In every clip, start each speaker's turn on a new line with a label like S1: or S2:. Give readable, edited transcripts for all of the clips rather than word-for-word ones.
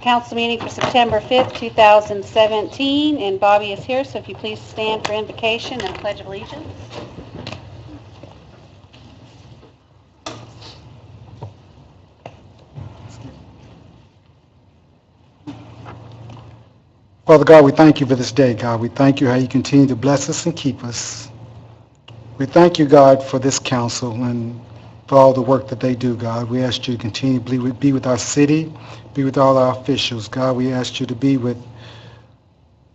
S1: Council meeting for September 5th, 2017, and Bobby is here, so if you please stand for invocation and Pledge of Allegiance.
S2: Father God, we thank you for this day, God. We thank you how you continue to bless us and keep us. We thank you, God, for this council and for all the work that they do, God. We ask you to continue to be with our city, be with all our officials. God, we ask you to be with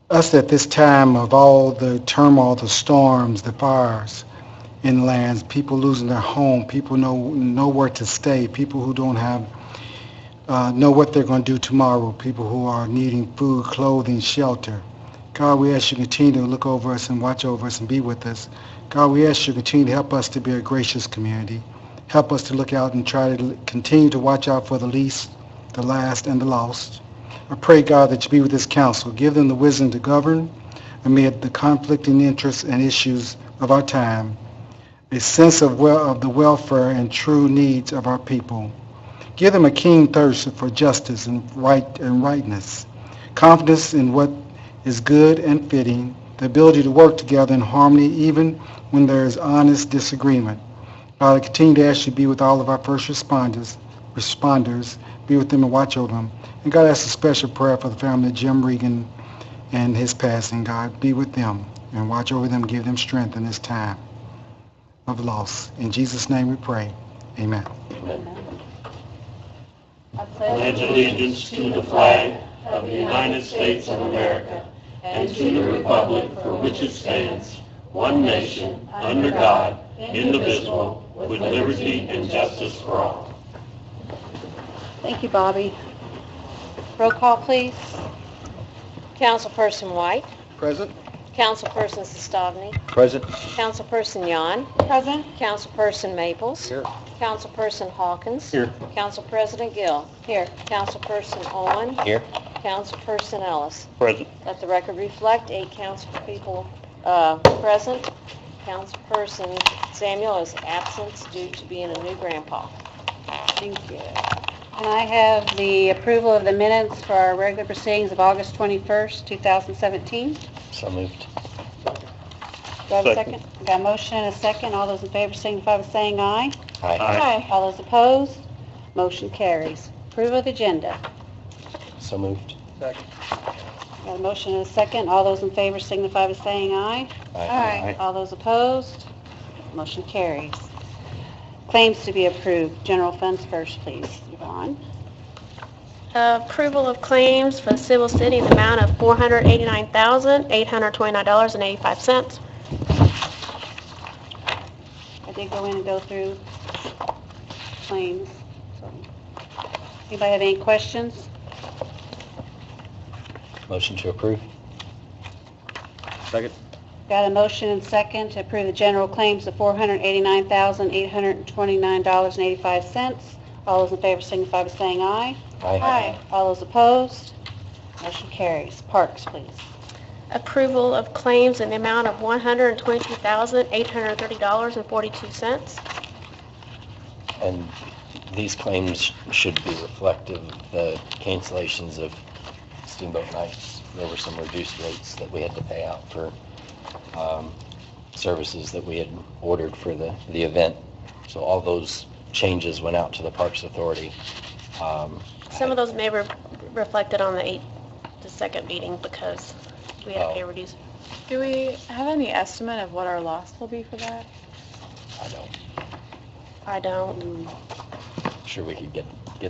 S2: us at this time of all the turmoil, the storms, the fires in lands, people losing their home, people nowhere to stay, people who don't have know what they're going to do tomorrow, people who are needing food, clothing, shelter. God, we ask you to continue to look over us and watch over us and be with us. God, we ask you to continue to help us to be a gracious community. Help us to look out and try to continue to watch out for the least, the last, and the lost. I pray, God, that you be with this council. Give them the wisdom to govern amid the conflicting interests and issues of our time, a sense of the welfare and true needs of our people. Give them a keen thirst for justice and rightness, confidence in what is good and fitting, the ability to work together in harmony even when there is honest disagreement. God, I continue to ask you to be with all of our first responders, be with them and watch over them. And God, I ask a special prayer for the family of Jim Regan and his passing. God, be with them and watch over them, give them strength in this time of loss. In Jesus' name we pray. Amen.
S3: Amen. I pledge allegiance to the flag of the United States of America and to the republic for which it stands, one nation, under God, indivisible, with liberty and justice for all.
S1: Thank you, Bobby. Roll call, please.
S4: Councilperson White.
S2: Present.
S4: Councilperson Sestovny.
S2: Present.
S4: Councilperson Yon.
S1: Present.
S4: Councilperson Maples.
S2: Here.
S4: Councilperson Hawkins.
S2: Here.
S4: Council President Gill.
S1: Here.
S4: Councilperson Owen.
S2: Here.
S4: Councilperson Ellis.
S2: Present.
S4: Let the record reflect 8 council people present. Councilperson Samuel is absent due to being a new grandpa.
S1: Thank you. And I have the approval of the minutes for our regular proceedings of August 21st, 2017.
S5: So moved.
S1: Do I have a second? Got a motion and a second. All those in favor signify by saying aye.
S5: Aye.
S1: Aye. All those opposed? Motion carries. Approval of the agenda.
S5: So moved.
S2: Second.
S1: Got a motion and a second. All those in favor signify by saying aye.
S5: Aye.
S1: All those opposed? Motion carries. Claims to be approved. General funds first, please. Yvonne.
S6: Approval of claims for the Civil City in the amount of $489,829.85.
S1: I did go in and go through claims. So, anybody have any questions?
S5: Motion to approve. Second.
S1: Got a motion and second to approve the general claims of $489,829.85. All those in favor signify by saying aye.
S5: Aye.
S1: All those opposed? Motion carries. Parks, please.
S6: Approval of claims in the amount of $122,830.42.
S5: And these claims should be reflective of the cancellations of Steamboat Nights. There were some reduced rates that we had to pay out for services that we had ordered for the event. So all those changes went out to the Parks Authority.
S6: Some of those may be reflected on the second meeting because we had to pay reduced.
S7: Do we have any estimate of what our loss will be for that?
S5: I don't.
S6: I don't.
S5: Sure we could get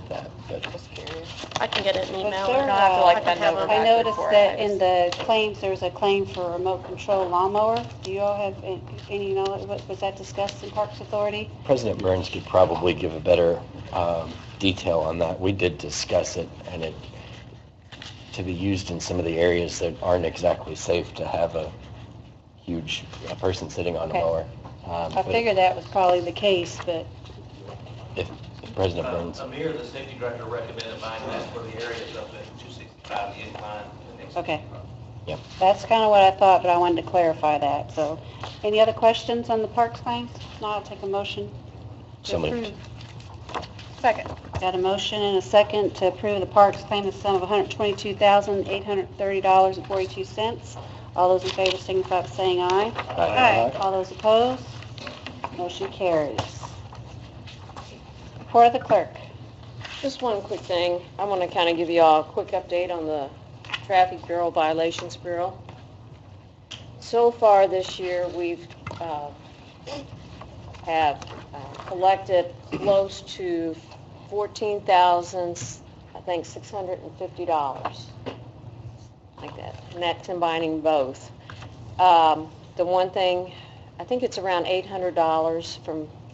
S5: that, but
S7: Just curious.
S6: I can get an email.
S1: there,
S7: You don't have to like
S6: I can
S7: bend
S6: have
S7: over
S6: them.
S1: I
S7: backward
S1: noticed
S7: for
S1: that
S7: it.
S1: in the claims, there's a claim for a remote control lawnmower. Do you all have any knowledge? Was that discussed in Parks Authority?
S5: President Burns could probably give a better detail on that. We did discuss it, and it to be used in some of the areas that aren't exactly safe to have a person sitting on a
S1: Okay.
S5: mower.
S1: I figured that was probably the case, but
S5: If President Burns,
S8: Amir, the safety director, recommended buying that for the areas of the 265, the incline. and next to
S1: okay.
S8: the-
S5: Yep.
S1: That's kind of what I thought, but I wanted to clarify that. So, any other questions on the parks claims? If not, I'll take a motion to
S5: So moved.
S1: approve.
S7: Second.
S1: Got a motion and a second to approve the parks claim the sum of $122,830.42. All those in favor signify by saying aye.
S5: Aye.
S1: All those opposed? Motion carries. Report of the clerk.
S4: Just one quick thing. I want to kind of give you all a quick update on the Traffic Bureau Violations Bureau. So far this year, we've collected close to $14,000, I think $650, like that, and that's combining both. The one thing, I think it's around $800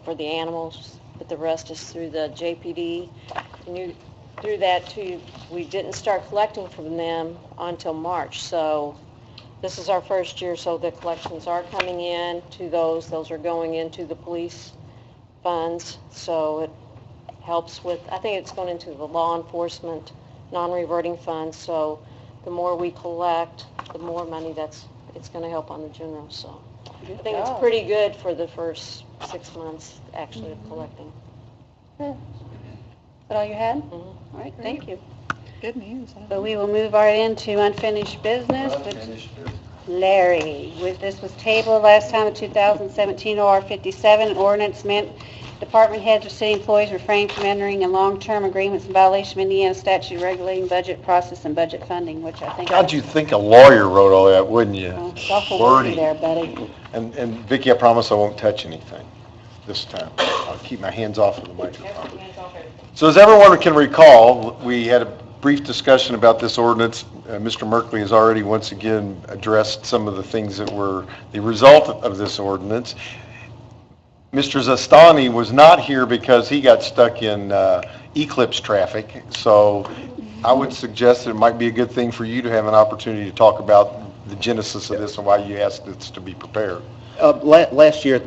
S4: for the animals, but the rest is through the JPD. And through that too, we didn't start collecting from them until March, so this is our first year, so the collections are coming in to those are going into the police funds, so it helps with, I think it's going into the law enforcement non-reverting funds, so the more we collect, the more money it's going to help on the general, so I think it's pretty good for the first 6 months actually of collecting.
S1: Is that all you had?
S4: Mhm.
S1: All right, thank you.
S7: Good news.
S1: So we will move right into unfinished business. Larry, this was tabled last time in 2017 OR 57, an ordinance meant department heads or city employees refrain from entering in long-term agreements in violation of Indiana statute regulating budget process and budget funding, which I think...
S9: God, you'd think a lawyer wrote all that, wouldn't you?
S1: It's awful wordy there, buddy.
S9: And Vicki, I promise I won't touch anything this time. I'll keep my hands off of the microphone. So as everyone can recall, we had a brief discussion about this ordinance. Mr. Merkley has already once again addressed some of the things that were the result of this ordinance. Mr. Zastani was not here because he got stuck in eclipse traffic, so I would suggest that it might be a good thing for you to have an opportunity to talk about the genesis of this and why you asked this to be prepared.
S10: Last year,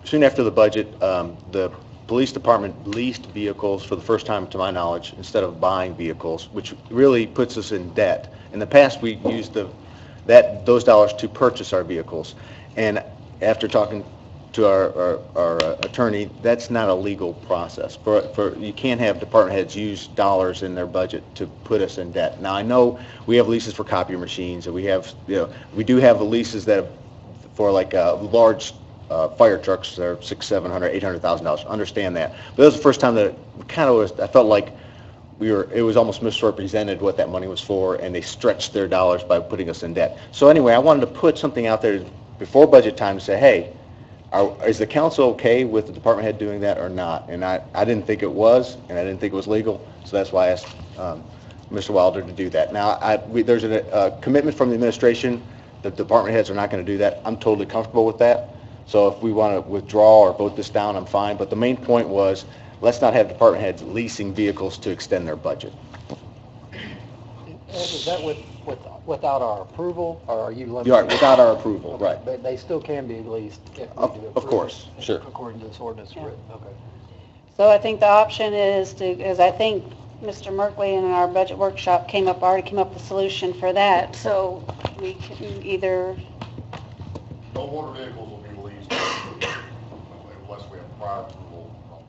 S10: soon after the budget, the police department leased vehicles for the first time to my knowledge instead of buying vehicles, which really puts us in debt. In the past, we used those dollars to purchase our vehicles, and after talking to our attorney, that's not a legal process. You can't have department heads use dollars in their budget to put us in debt. Now I know we have leases for copier machines, and we do have leases that for like large fire trucks that are $600,000, $700,000, $800,000. Understand that, but that was the first time that I felt like it was almost misrepresented what that money was for, and they stretched their dollars by putting us in debt. So anyway, I wanted to put something out there before budget time to say, hey, is the council okay with the department head doing that or not? And I didn't think it was, and I didn't think it was legal, so that's why I asked Mr. Wilder to do that. Now, there's a commitment from the administration that department heads are not going to do that. I'm totally comfortable with that. So if we want to withdraw or vote this down, I'm fine. But the main point was, let's not have department heads leasing vehicles to extend their budget.
S11: Is that without our approval, or are you limited?
S10: Right, without our approval, right.
S11: But they still can be leased if we do approve.
S10: Of course, sure.
S11: According to this ordinance written, okay.
S1: So I think the option is I think Mr. Merkley in our budget workshop already came up with a solution for that. So we can either...
S9: No motor vehicles will be leased unless we have prior approval from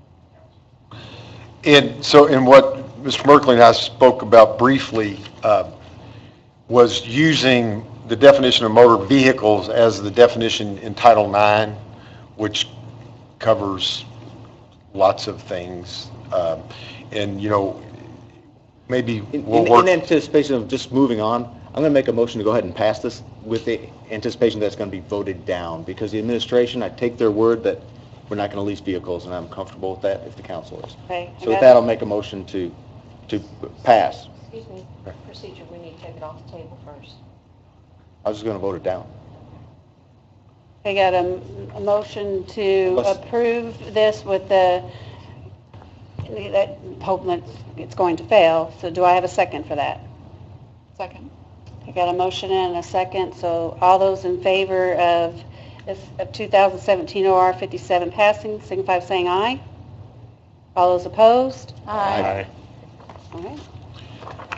S9: council. And what Mr. Merkley and I spoke about briefly was using the definition of motor vehicles as the definition in Title IX, which covers lots of things. And, maybe we'll work...
S10: In anticipation of just moving on, I'm going to make a motion to go ahead and pass this with the anticipation that it's going to be voted down, because the administration, I take their word that we're not going to lease vehicles, and I'm comfortable with that if the council is.
S1: Okay.
S10: So with that, I'll make a motion to pass.
S4: Excuse me, procedure, we need to take it off the table first.
S10: I was just going to vote it down.
S1: I got a motion to approve this with hoping that it's going to fail. So do I have a second for that?
S7: Second.
S1: I got a motion and a second. So all those in favor of 2017 OR 57 passing, signify by saying aye. All those opposed?
S10: Aye.
S1: All right.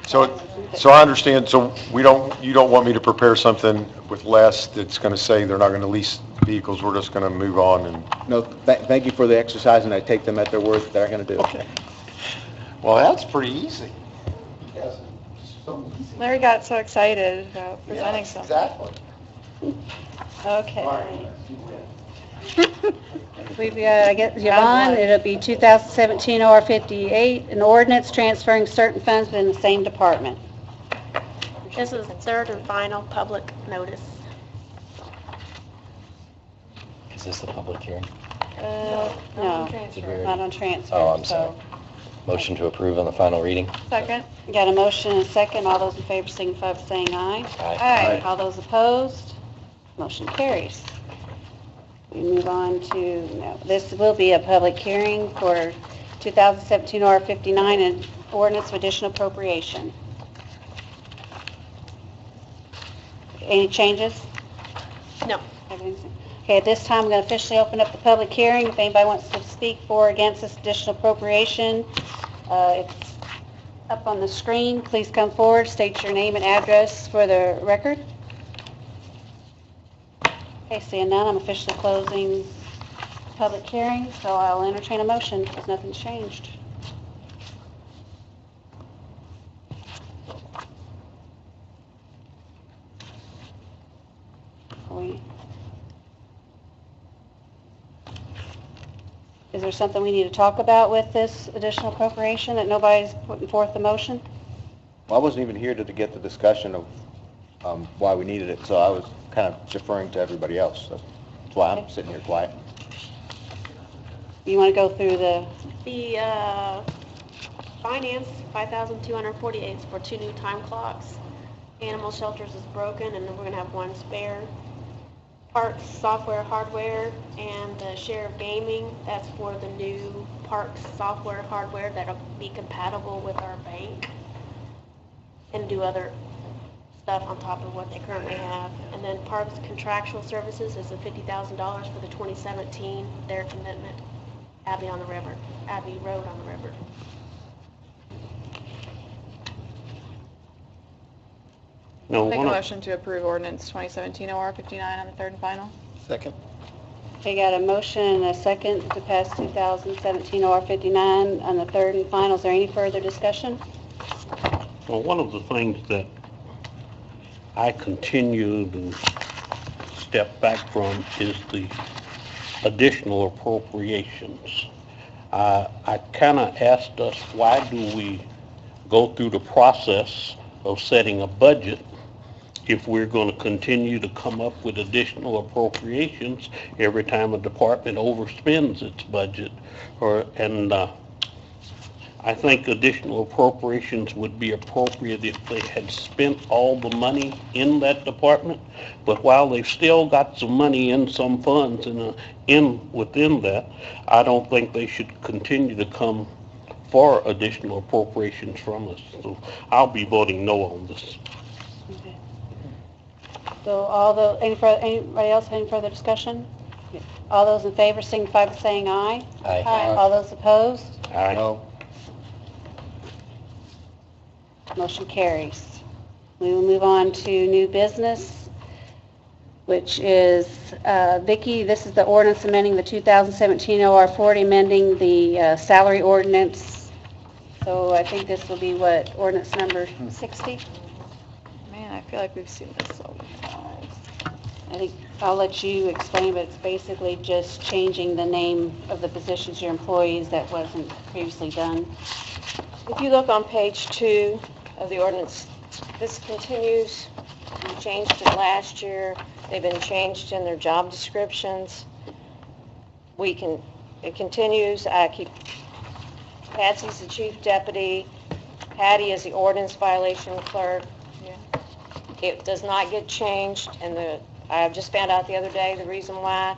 S9: So I understand, so you don't want me to prepare something with less that's going to say they're not going to lease vehicles, we're just going to move on and...
S10: No, thank you for the exercise, and I take them at their word that they're going to do it.
S9: Okay. Well, that's pretty easy.
S7: Larry got so excited about presenting something.
S9: Exactly.
S1: Okay. We've got, I guess, Yvonne, it'll be 2017 OR 58, an ordinance transferring certain funds within the same department.
S6: This is third and final public notice.
S5: Is this the public hearing?
S1: No,
S5: Did we already-
S1: not on transfer.
S5: Oh, I'm sorry. Motion to approve on the final reading?
S7: Second?
S1: Got a motion and a second. All those in favor signify by saying aye.
S7: Aye.
S1: All those opposed, motion carries. We move on to, no, this will be a public hearing for 2017 R 59 and ordinance of additional appropriation. Any changes?
S6: No.
S1: Everything's- Okay, at this time, I'm going to officially open up the public hearing. If anybody wants to speak for or against this additional appropriation, it's up on the screen. Please come forward, state your name and address for the record. Okay, seeing none, I'm officially closing public hearing, so I'll entertain a motion because nothing's changed. Is there something we need to talk about with this additional appropriation that nobody's putting forth the motion?
S10: Well, I wasn't even here to get the discussion of why we needed it, so I was kind of deferring to everybody else. That's why I'm sitting here quiet.
S1: You want to go through the,
S6: Finance, $5,248 for 2 new time clocks. Animal shelters is broken, and then we're going to have 1 spare. Parks, software, hardware, and the sheriff gaming, that's for the new parks software, hardware that'll be compatible with our bank and do other stuff on top of what they currently have. And then parks contractual services is the $50,000 for the 2017, their commitment, Abbey Road on the River.
S3: No,
S7: Make a
S3: one of,
S7: motion to approve ordinance 2017 OR 59 on the third and final.
S11: Second.
S1: okay, got a motion and a second to pass 2017 OR 59 on the third and final. Is there any further discussion?
S3: well, one of the things that I continue to step back from is the additional appropriations. I kind of asked us, why do we go through the process of setting a budget if we're going to continue to come up with additional appropriations every time a department overspends its budget? I think additional appropriations would be appropriate if they had spent all the money in that department, but while they've still got some money in some funds within that, I don't think they should continue to come for additional appropriations from us. So I'll be voting no on this.
S1: Okay. So anybody else have any further discussion? All those in favor signify by saying aye.
S5: Aye.
S1: All those opposed?
S3: Aye.
S10: No.
S1: Motion carries. We will move on to new business, which is, Vicki, this is the ordinance amending the 2017 OR 40, amending the salary ordinance. So I think this will be what, ordinance number 60?
S7: Man, I feel like we've seen this so many times.
S1: I think I'll let you explain, but it's basically just changing the name of the positions, your employees, that wasn't previously done.
S4: If you look on page 2 of the ordinance, this continues. We changed it last year. They've been changed in their job descriptions. It continues. Patsy's the chief deputy. Patty is the ordinance violation clerk. It does not get changed, and I just found out the other day the reason why.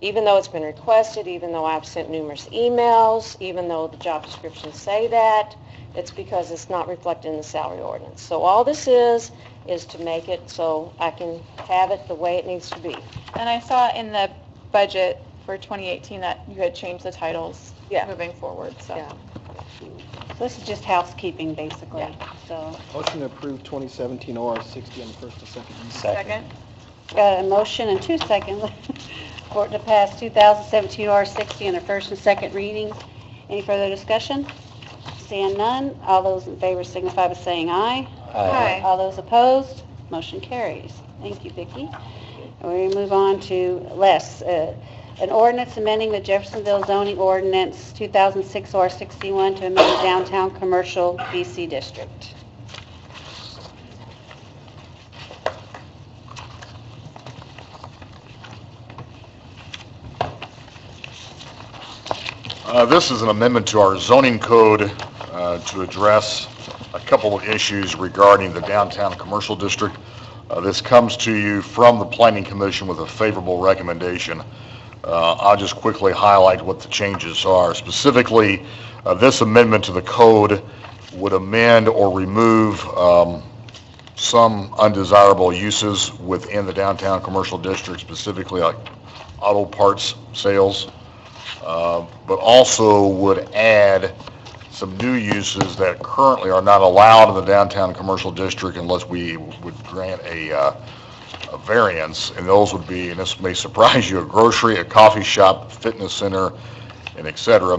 S4: Even though it's been requested, even though I've sent numerous emails, even though the job descriptions say that, it's because it's not reflected in the salary ordinance. So all this is to make it so I can have it the way it needs to be.
S7: And I saw in the budget for 2018 that you had changed the titles moving forward, so.
S4: Yeah.
S1: So this is just housekeeping, basically. So
S11: Motion to approve 2017 OR 60 on the first and second reading.
S7: Second?
S1: got a motion and 2 seconds for it to pass 2017 OR 60 on the first and second reading. Any further discussion? Seeing none, all those in favor signify by saying aye.
S7: Aye.
S1: All those opposed, motion carries. Thank you, Vicki. And we move on to Les. An ordinance amending the Jeffersonville zoning ordinance 2006 R61 to amend the downtown commercial BC district.
S12: This is an amendment to our zoning code to address a couple of issues regarding the downtown commercial district. This comes to you from the Planning Commission with a favorable recommendation. I'll just quickly highlight what the changes are. Specifically, this amendment to the code would amend or remove some undesirable uses within the downtown commercial district, specifically like auto parts sales, but also would add some new uses that currently are not allowed in the downtown commercial district unless we would grant a variance, and those would be, and this may surprise you, a grocery, a coffee shop, fitness center, and et cetera.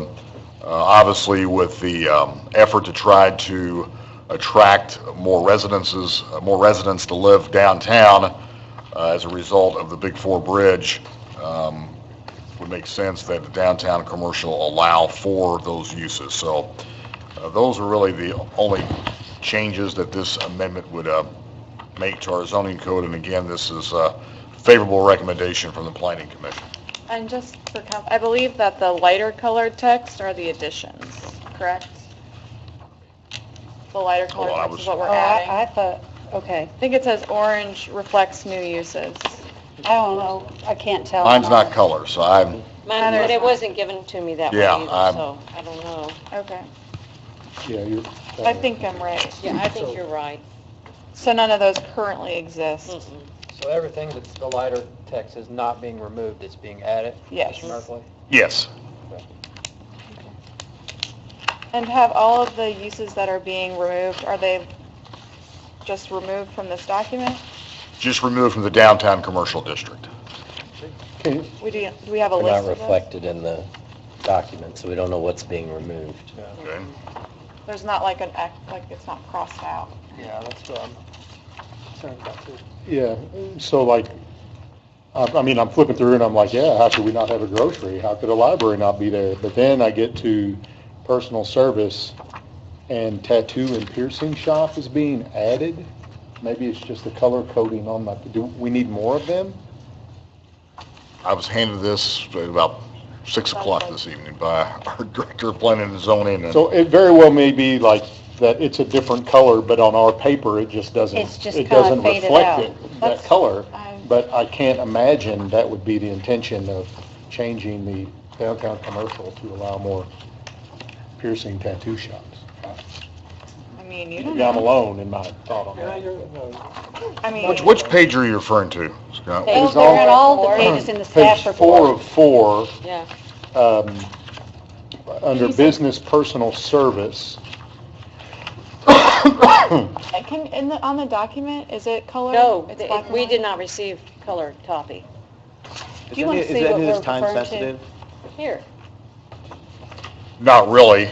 S12: Obviously, with the effort to try to attract more residents to live downtown as a result of the Big Four Bridge, would make sense that the downtown commercial allow for those uses. So those are really the only changes that this amendment would make to our zoning code. And again, this is a favorable recommendation from the Planning Commission.
S7: And just for I believe that the lighter colored text are the additions, correct? The lighter colored text is what we're adding.
S1: I thought, okay.
S7: I think it says orange reflects new uses.
S1: I don't know. I can't tell.
S12: Mine's not color, so I'm,
S4: But it wasn't given to me that way
S12: Yeah,
S4: either, so I don't know.
S7: Okay.
S11: Yeah,
S7: I think I'm right.
S4: Yeah, I think you're right.
S7: So none of those currently exist?
S4: Mm-mm.
S11: So everything that's the lighter text is not being removed, it's being added?
S7: Yes.
S11: Mr. Merkley?
S12: yes.
S7: And have all of the uses that are being removed, are they just removed from this document?
S12: Just removed from the downtown commercial district.
S7: Do we have a
S5: They're
S7: list
S5: not
S7: of those?
S5: reflected in the document, so we don't know what's being removed.
S12: Okay.
S7: There's not like an act, like it's not crossed out.
S11: Yeah, that's what I'm concerned about too. Yeah, so like, I mean, I'm flipping through and I'm like, yeah, how could we not have a grocery? How could a library not be there? But then I get to personal service and tattoo and piercing shop is being added. Maybe it's just the color coding on that. Do we need more of them?
S12: I was handed this at about 6 o'clock this evening by our Director of Planning and Zoning. And
S11: So it very well may be like that it's a different color, but on our paper, it just doesn't,
S1: It's just
S11: it
S1: kinda
S11: doesn't
S1: faded
S11: reflect
S1: out.
S11: it, that color. But I can't imagine that would be the intention of changing the downtown commercial to allow more piercing tattoo shops.
S7: I mean, you don't
S11: Maybe I'm
S7: know.
S11: alone in my thought on that.
S7: I mean,
S12: which page are you referring to, Scott?
S1: They're
S11: is
S1: on
S11: on-
S1: all the pages in the staff
S11: Page 4
S1: report.
S11: of 4,
S4: Yeah.
S11: under
S7: you say-
S11: business personal service.
S7: on the document, is it colored?
S4: No,
S7: It's black and
S4: we
S7: white? Oh,
S4: did not receive colored copy.
S1: Do you want to see what we're referring to?
S4: Here.
S12: Not really.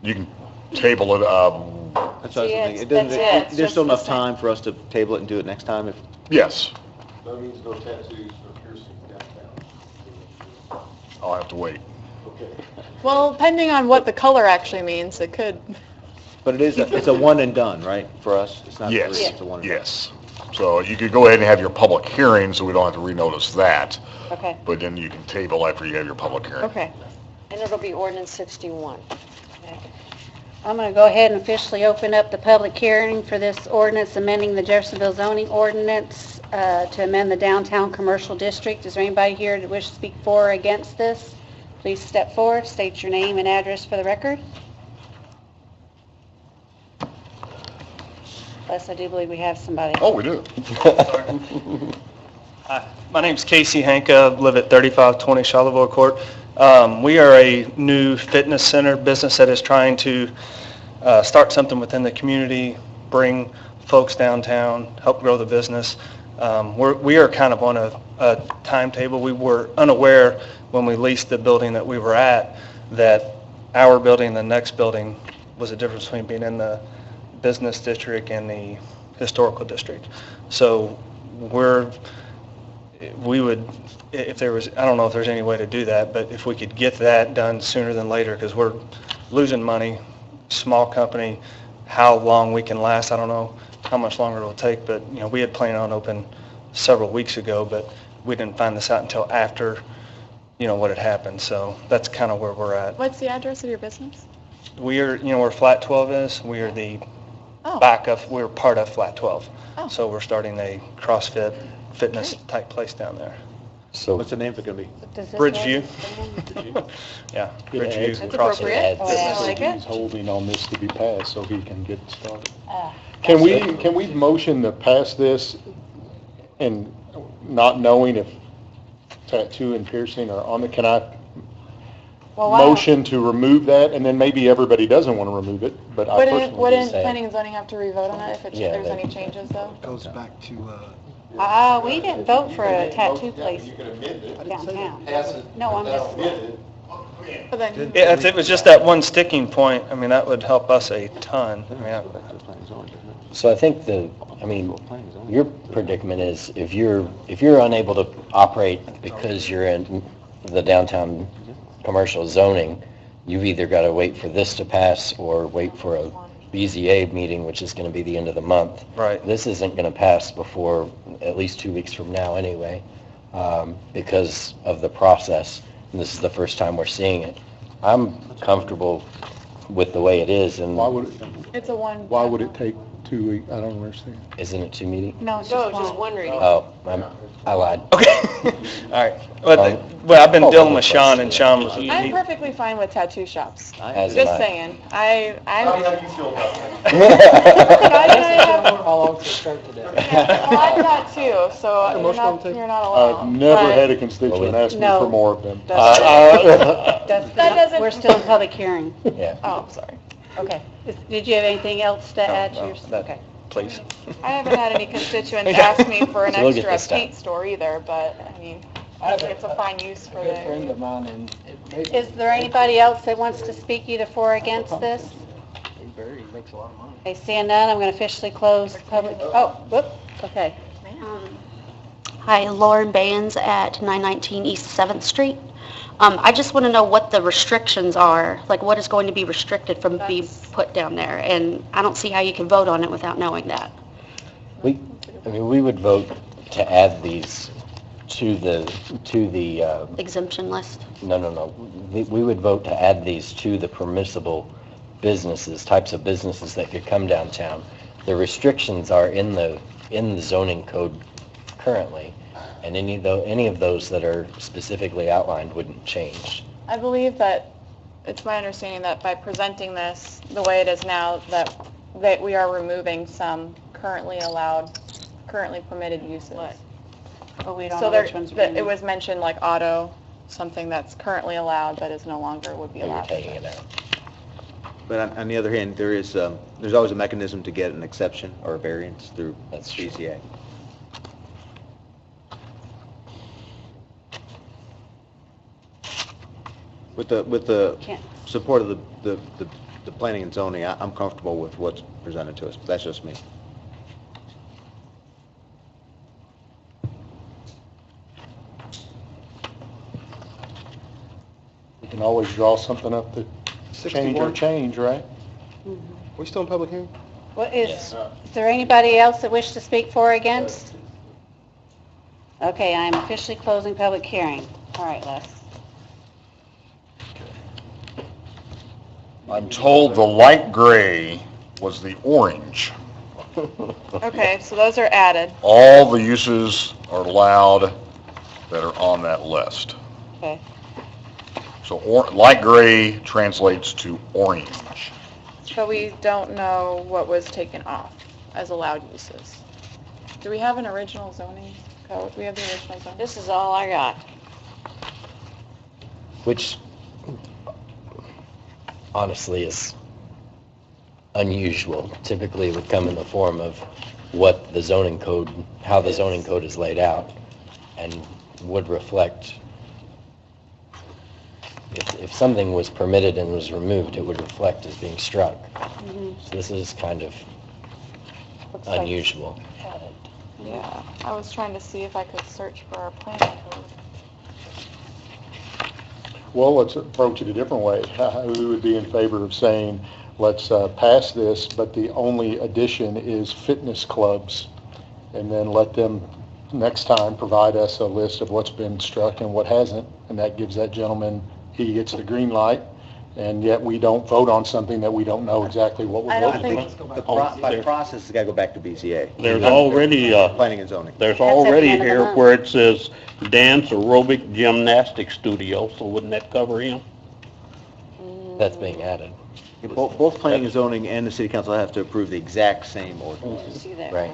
S12: You can table it.
S10: That's what I was
S4: See,
S10: thinking.
S4: that's
S10: It doesn't,
S4: it.
S10: there's still
S7: Just
S10: enough
S7: the same.
S10: time for us to table it and do it next time if,
S12: Yes,
S9: That means no tattoos or piercings downtown.
S12: I'll have to wait.
S9: Okay.
S7: Well, depending on what the color actually means, it could.
S10: but it's a one and done, right, for us? It's not
S12: Yes,
S10: three, it's a one and done.
S12: yes. So you could go ahead and have your public hearing, so we don't have to renotice that,
S1: Okay.
S12: but then you can table after you have your public hearing.
S7: Okay.
S4: And it'll be ordinance 61.
S1: I'm going to go ahead and officially open up the public hearing for this ordinance amending the Jeffersonville zoning ordinance to amend the downtown commercial district. Is there anybody here that wishes to speak for or against this? Please step forward, state your name and address for the record. Les, I do believe we have somebody.
S12: Oh, we do.
S13: Hi, my name's Casey Hanka, live at 3520 Charlottesville Court. We are a new fitness center business that is trying to start something within the community, bring folks downtown, help grow the business. We are kind of on a timetable. We were unaware when we leased the building that we were at that our building and the next building was the difference between being in the business district and the historical district. So we would, if there was, I don't know if there's any way to do that, but if we could get that done sooner than later, because we're losing money, small company, how long we can last, I don't know how much longer it'll take, but, we had planned on open several weeks ago, but we didn't find this out until after, what had happened, so that's kind of where we're at.
S7: What's the address of your business?
S13: We are, where Flat 12 is, we are the we're part of Flat 12.
S7: Oh.
S13: So we're starting a CrossFit fitness type place down there.
S5: So
S10: What's the name of it going to be?
S1: Does this
S13: Bridgeview.
S1: have-
S13: Yeah,
S11: Good
S13: Bridgeview
S11: answer.
S7: That's
S13: CrossFit.
S7: appropriate.
S1: Oh, yeah.
S7: I like it.
S11: He's holding on this to be passed so he can get started.
S1: Ah,
S11: Can we motion to pass this and not knowing if tattoo and piercing are on it? Can I
S1: Well, why don't-
S11: motion to remove that, and then maybe everybody doesn't want to remove it, but I personally do.
S7: Wouldn't
S5: say-
S7: planning and zoning have to re-vote on it if
S5: Yeah,
S7: there's
S5: they-
S7: any changes though?
S2: Goes back to,
S1: we didn't vote for a tattoo place
S9: You can amend it.
S1: downtown.
S9: Pass it
S1: No, I'm
S9: without
S1: just,
S9: amending.
S7: But then,
S13: Yeah, if it was just that one sticking point, that would help us a ton.
S5: So I think your predicament is if you're unable to operate because you're in the downtown commercial zoning, you've either got to wait for this to pass or wait for a BZA meeting, which is going to be the end of the month.
S13: Right.
S5: This isn't going to pass before at least 2 weeks from now anyway, because of the process. And this is the first time we're seeing it. I'm comfortable with the way it is, and
S11: Why would,
S7: it's a one.
S11: why would it take 2 weeks? I don't understand.
S5: isn't it 2 meetings?
S1: no, it's
S4: No,
S1: just
S4: just
S1: one.
S4: one reading.
S5: Oh, I lied.
S13: Okay, all right. Well, I've been dealing with Sean, and Sean was,
S7: I'm perfectly fine with tattoo shops.
S5: As am
S7: Just
S5: I.
S7: saying.
S9: How do you feel about that?
S14: How long to start today?
S7: Well, I'm not too, so you're not
S11: I've
S7: alone.
S11: never
S7: But-
S11: had a constituent ask me
S1: No.
S11: for more of them.
S1: That's
S7: That doesn't-
S1: We're still in public hearing.
S5: Yeah.
S7: Oh, sorry.
S1: Okay. Did you have anything else to add to
S13: no,
S1: yours?
S13: that-
S1: Okay.
S13: please.
S7: I haven't had any constituents ask me for an
S5: So we'll get
S7: extra
S5: this done.
S7: paint store either, but, I think it's a fine use for
S14: Good friend
S7: the,
S14: of mine, and it
S1: Is there anybody else that wants to speak either for or against this?
S14: makes a lot of money.
S1: Okay, seeing none, I'm going to officially close public, whoop, okay.
S15: Hi, Lauren Baines at 919 East 7th Street. I just want to know what the restrictions are, like what is going to be restricted from being put down there, and I don't see how you can vote on it without knowing that.
S5: We would vote to add these to the
S15: Exemption list.
S5: no. We would vote to add these to the permissible types of businesses that could come downtown. The restrictions are in the zoning code currently, and any of those that are specifically outlined wouldn't change.
S7: I believe that, it's my understanding that by presenting this the way it is now, that we are removing some currently permitted uses.
S1: But we don't
S7: So
S1: know which ones.
S7: it was mentioned like auto, something that's currently allowed but is no longer would be
S5: You're
S7: allowed.
S5: taking it out.
S10: But on the other hand, there's always a mechanism to get an exception or a variance through
S5: That's true.
S10: BZA. With the
S1: Can't-
S10: support of the planning and zoning, I'm comfortable with what's presented to us. That's just me.
S11: We can always draw something up to change, right?
S9: We still in public hearing?
S1: Is there anybody else that wish to speak for or against? Okay, I am officially closing public hearing. All right, Les.
S12: I'm told the light gray was the orange.
S7: Okay, so those are added.
S12: All the uses are allowed that are on that list.
S1: Okay.
S12: So light gray translates to orange.
S7: But we don't know what was taken off as allowed uses. Do we have an original zoning code? We have the original zoning.
S4: This is all I got.
S5: Which honestly is unusual. Typically it would come in the form of what the zoning code, how the zoning code is laid out, and would reflect if something was permitted and was removed, it would reflect as being struck.
S1: Mhm.
S5: So this is kind of
S1: Looks like
S5: unusual.
S1: added.
S7: Yeah, I was trying to see if I could search for our planning code.
S11: Well, let's approach it a different way. Who would be in favor of saying, let's pass this, but the only addition is fitness clubs, and then let them next time provide us a list of what's been struck and what hasn't, and that gives that gentleman, he gets the green light, and yet we don't vote on something that we don't know exactly what we're
S7: I don't
S11: voting
S7: think-
S11: on.
S10: By process, it's got to go back to BZA.
S3: There's already,
S10: Planning and zoning.
S3: there's
S1: That's at the
S3: already
S1: end of the
S3: here
S1: month.
S3: where it says dance, aerobic, gymnastics studio, so wouldn't that cover him?
S5: That's being added.
S10: Both planning and zoning and the city council have to approve the exact same ordinance.
S4: See that?
S5: Right.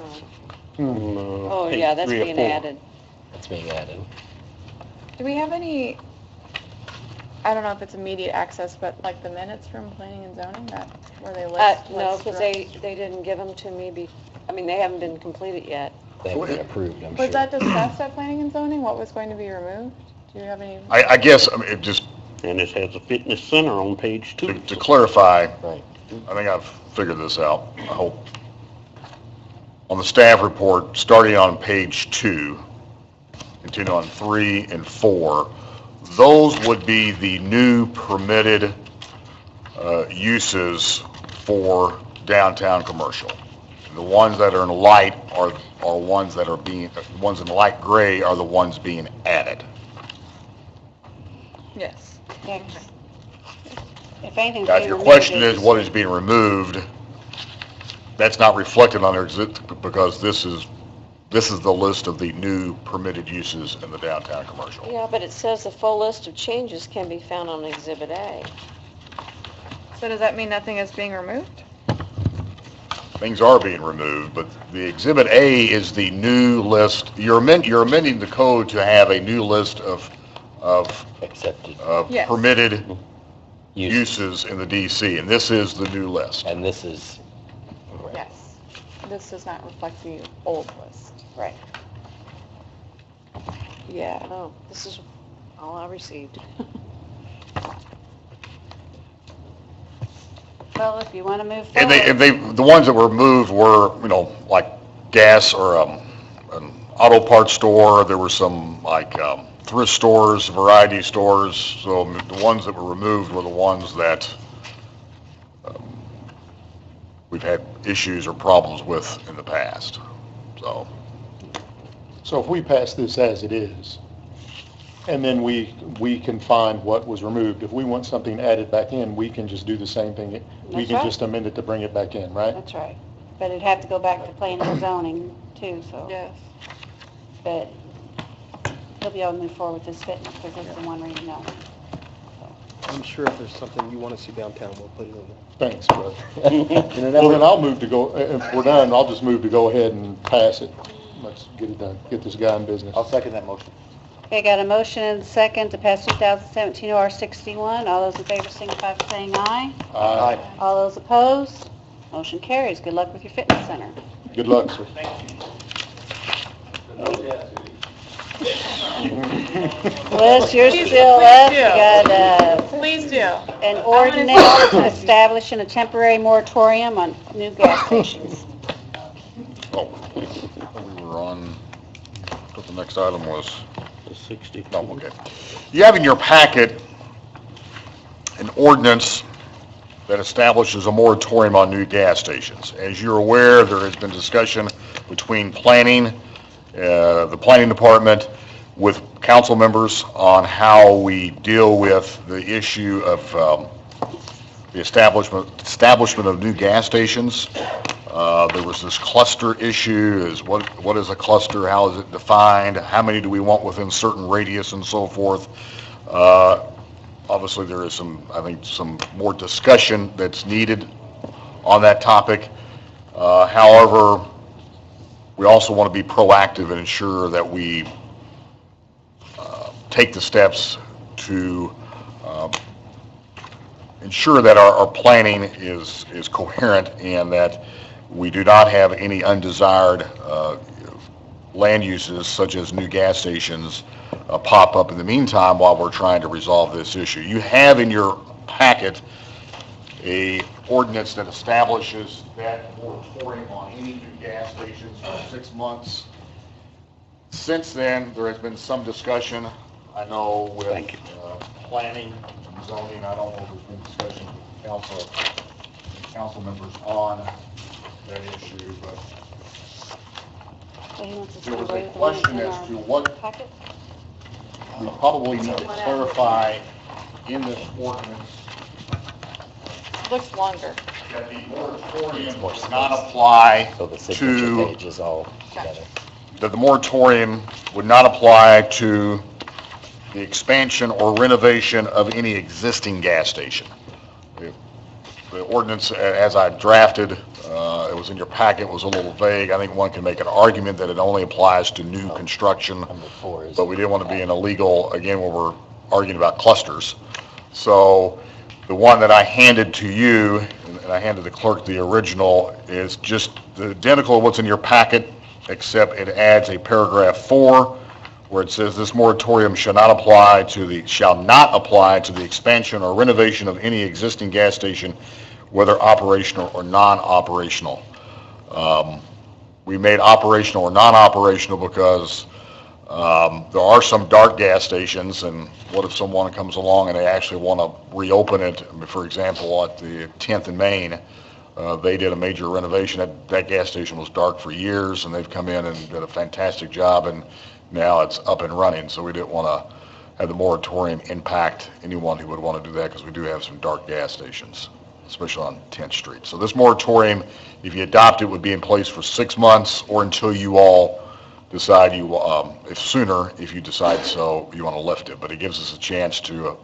S4: Oh, yeah, that's being added.
S5: That's being added.
S7: Do we have any, I don't know if it's immediate access, but like the minutes from planning and zoning, that, where they list?
S4: No,
S7: what's
S4: because
S7: struck?
S4: they didn't give them to me they haven't been completed yet.
S5: They haven't been approved, I'm sure.
S7: Was that discussed at planning and zoning, what was going to be removed? Do you have any?
S12: I guess, I mean, it just,
S3: And this has a fitness center on page 2.
S12: to clarify,
S5: Right.
S12: I think I've figured this out, I hope. On the staff report, starting on page 2, continuing on 3 and 4, those would be the new permitted uses for downtown commercial. The ones that are in light are ones that are being, the ones in light gray are the ones being added.
S7: Yes.
S1: Yeah, 'cause if anything's
S12: Now, if
S1: being
S12: your
S1: removed,
S12: question is
S1: it's-
S12: what is being removed, that's not reflected on there because this is the list of the new permitted uses in the downtown commercial.
S4: Yeah, but it says the full list of changes can be found on Exhibit A.
S7: So does that mean nothing is being removed?
S12: Things are being removed, but the Exhibit A is the new list. You're amending the code to have a new list of
S5: Accepted
S7: Yes.
S12: permitted
S5: uses.
S12: uses in the DC, and this is the new list.
S5: And this is,
S7: Yes. This does not reflect the old list.
S1: Right.
S7: Yeah.
S4: Oh, this is all I received.
S1: Well, if you want to move
S12: And
S1: forward.
S12: the ones that were moved were, like gas or an auto parts store. There were some like thrift stores, variety stores. So the ones that were removed were the ones that we've had issues or problems with in the past.
S11: So if we pass this as it is, and then we can find what was removed, if we want something added back in, we can just do the same thing. We
S1: That's
S11: can
S1: right.
S11: just amend it to bring it back in, right?
S1: That's right. But it'd have to go back to planning and zoning too, so.
S7: Yes.
S1: But he'll be able to move forward with this fitness because it's the one reading only.
S14: I'm sure if there's something you want to see downtown, we'll put it in there.
S11: Thanks, brother. Well, then I'll move to go, if we're done, I'll just move to go ahead and pass it. Let's get it done, get this guy in business.
S10: I'll second that motion.
S1: Okay, got a motion and a second to pass 2017 OR 61. All those in favor signify by saying aye.
S11: Aye.
S1: All those opposed, motion carries. Good luck with your fitness center.
S11: Good luck, sir.
S1: Liz, you're still up. You got
S7: Please do.
S1: an ordinance establishing a temporary moratorium on new gas stations.
S12: Oh, we were on, what the next item was.
S3: The 60.
S12: No, okay. You have in your packet an ordinance that establishes a moratorium on new gas stations. As you're aware, there has been discussion between planning, the planning department, with council members on how we deal with the issue of the establishment of new gas stations. There was this cluster issue, what is a cluster, how is it defined, how many do we want within certain radius and so forth. Obviously, there is some more discussion that's needed on that topic. However, we also want to be proactive and ensure that we take the steps to ensure that our planning is coherent and that we do not have any undesired land uses such as new gas stations pop up in the meantime while we're trying to resolve this issue. You have in your packet a ordinance that establishes that moratorium on any new gas stations for 6 months. Since then, there has been some discussion, I know, with planning and zoning. I don't know if there's been discussion with council members on that issue, but there was a question as to what we probably need to clarify in this ordinance.
S7: Looks longer.
S12: That the moratorium does not apply
S5: So the signature
S12: to,
S5: page is all together.
S12: that the moratorium would not apply to the expansion or renovation of any existing gas station. The ordinance, as I drafted, it was in your packet, was a little vague. I think one can make an argument that it only applies to new construction, but we didn't want to be in a legal, again, where we're arguing about clusters. So the one that I handed to you, and I handed the clerk the original, is just the identical to what's in your packet, except it adds a paragraph 4 where it says this moratorium shall not apply to the expansion or renovation of any existing gas station, whether operational or non-operational. We made operational or non-operational because there are some dark gas stations, and what if someone comes along and they actually want to reopen it? For example, at the 10th and Main, they did a major renovation. That gas station was dark for years, and they've come in and did a fantastic job, and now it's up and running. So we didn't want to have the moratorium impact anyone who would want to do that, because we do have some dark gas stations, especially on 10th Street. So this moratorium, if you adopt it, would be in place for 6 months or until you all decide if you decide so, you want to lift it. But it gives us a chance to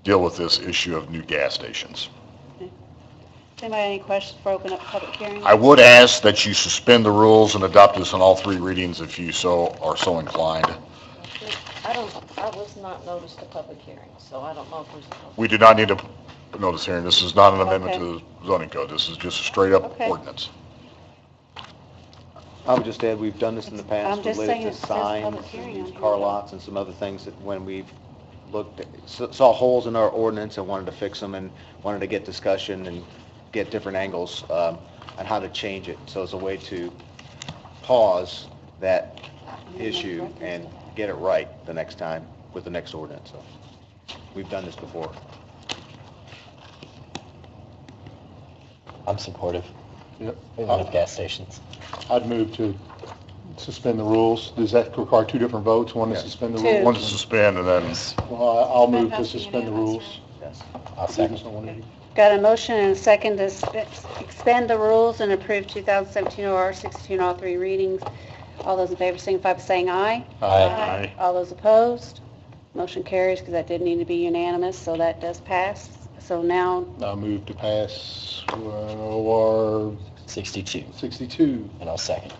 S12: deal with this issue of new gas stations.
S1: Anybody have any questions for open up public hearing?
S12: I would ask that you suspend the rules and adopt this on all 3 readings if you are so inclined.
S4: I was not noticed a public hearing, so I don't know if there's a public.
S12: We do not need a notice hearing. This is not an amendment to the zoning code. This is just a straight up ordinance.
S10: I would just add, we've done this in the past
S1: I'm just
S10: related
S1: saying
S10: to
S1: it says
S10: signs,
S1: public hearing on
S10: used
S1: here.
S10: car lots, and some other things that when we've looked at, saw holes in our ordinance and wanted to fix them and wanted to get discussion and get different angles on how to change it. So it's a way to pause that issue and get it right the next time with the next ordinance. So we've done this before.
S5: I'm supportive.
S11: Yep.
S5: We don't have gas stations.
S11: I'd move to suspend the rules. Does that require 2 different votes? One to suspend the
S1: Two.
S11: rules?
S12: One to suspend, and then
S11: Well, I'll move to suspend the rules.
S10: Yes.
S5: I'll second.
S1: Got a motion and a second to expend the rules and approve 2017 OR 62 in all 3 readings. All those in favor signify by saying aye.
S5: Aye.
S1: All those opposed? Motion carries because that did need to be unanimous, so that does pass. So now,
S11: I move to pass OR
S5: 62.
S11: 62.
S5: And I'll second.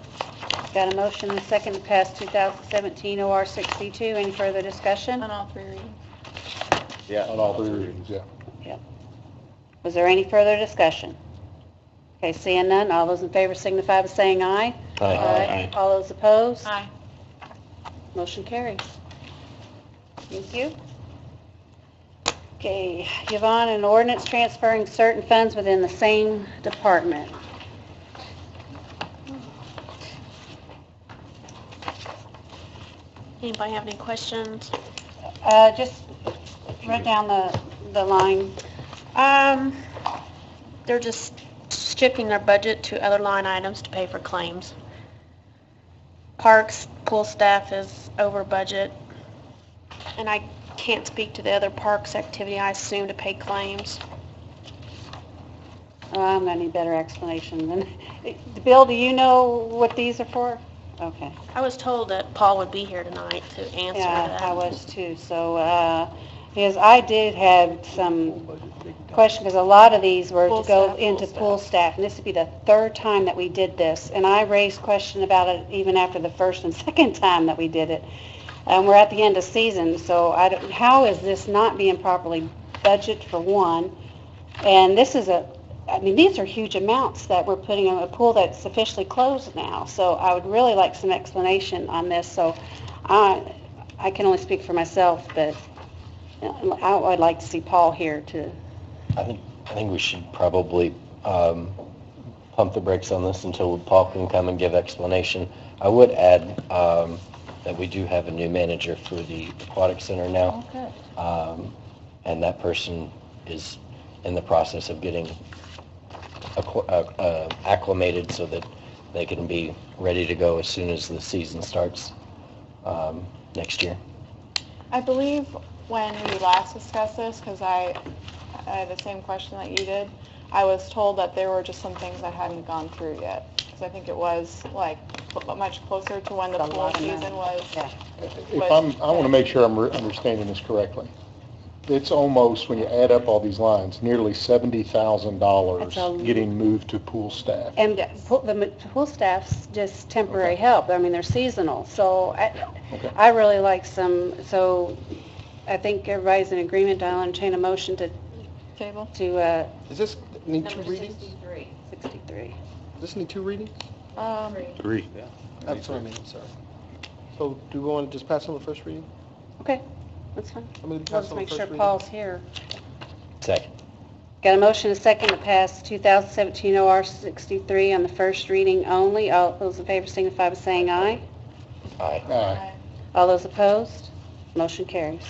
S1: got a motion and a second to pass 2017 OR 62. Any further discussion?
S7: On all 3 readings.
S10: Yeah.
S11: On all 3 readings, yeah.
S1: Was there any further discussion? Okay, seeing none, all those in favor signify by saying aye.
S5: Aye.
S1: All those opposed?
S7: Aye.
S1: Motion carries. Thank you. Okay, Yvonne, an ordinance transferring certain funds within the same department.
S6: Anybody have any questions?
S1: Just run down the line.
S6: They're just shifting their budget to other line items to pay for claims. Parks, pool staff is over budget. And I can't speak to the other parks activity, I assume to pay claims.
S1: I'm gonna need better explanation than, Bill, do you know what these are for? Okay.
S6: I was told that Paul would be here tonight to answer that.
S1: Yeah, I was too. So, because I did have some question, because a lot of these were to go into pool staff, and this would be the 3rd time that we did this. And I raised question about it even after the 1st and 2nd time that we did it. And we're at the end of season, so how is this not being properly budgeted for one? And this is these are huge amounts that we're putting in a pool that's officially closed now. So I would really like some explanation on this. So I I can only speak for myself, but I would like to see Paul here to,
S5: I think we should probably pump the brakes on this until Paul can come and give explanation. I would add that we do have a new manager for the aquatic center now.
S7: Okay.
S5: And that person is in the process of getting acclimated so that they can be ready to go as soon as the season starts next year.
S7: I believe when we last discussed this, because I had the same question that you did, I was told that there were just some things that hadn't gone through yet. Because I think it was like much closer to when the pool season was.
S11: I want to make sure I'm understanding this correctly. It's almost, when you add up all these lines, nearly $70,000 getting moved to pool staff.
S1: and the pool staff's just temporary help. I mean, they're seasonal. So I really like so I think everybody's in agreement. I'll entertain a motion to
S7: Table?
S14: Does this need two readings?
S1: 63.
S14: Does this need two readings?
S10: Three.
S14: That's what I mean, sorry. So do we want to just pass on the first reading?
S1: Okay, that's fine.
S14: I move to
S1: Let's
S14: pass on the
S1: make
S14: first
S1: sure
S14: reading.
S1: Paul's here.
S5: Second.
S1: Got a motion and a second to pass 2017 OR 63 on the first reading only. All those in favor signify by saying aye.
S5: Aye.
S11: Aye.
S1: All those opposed? Motion carries.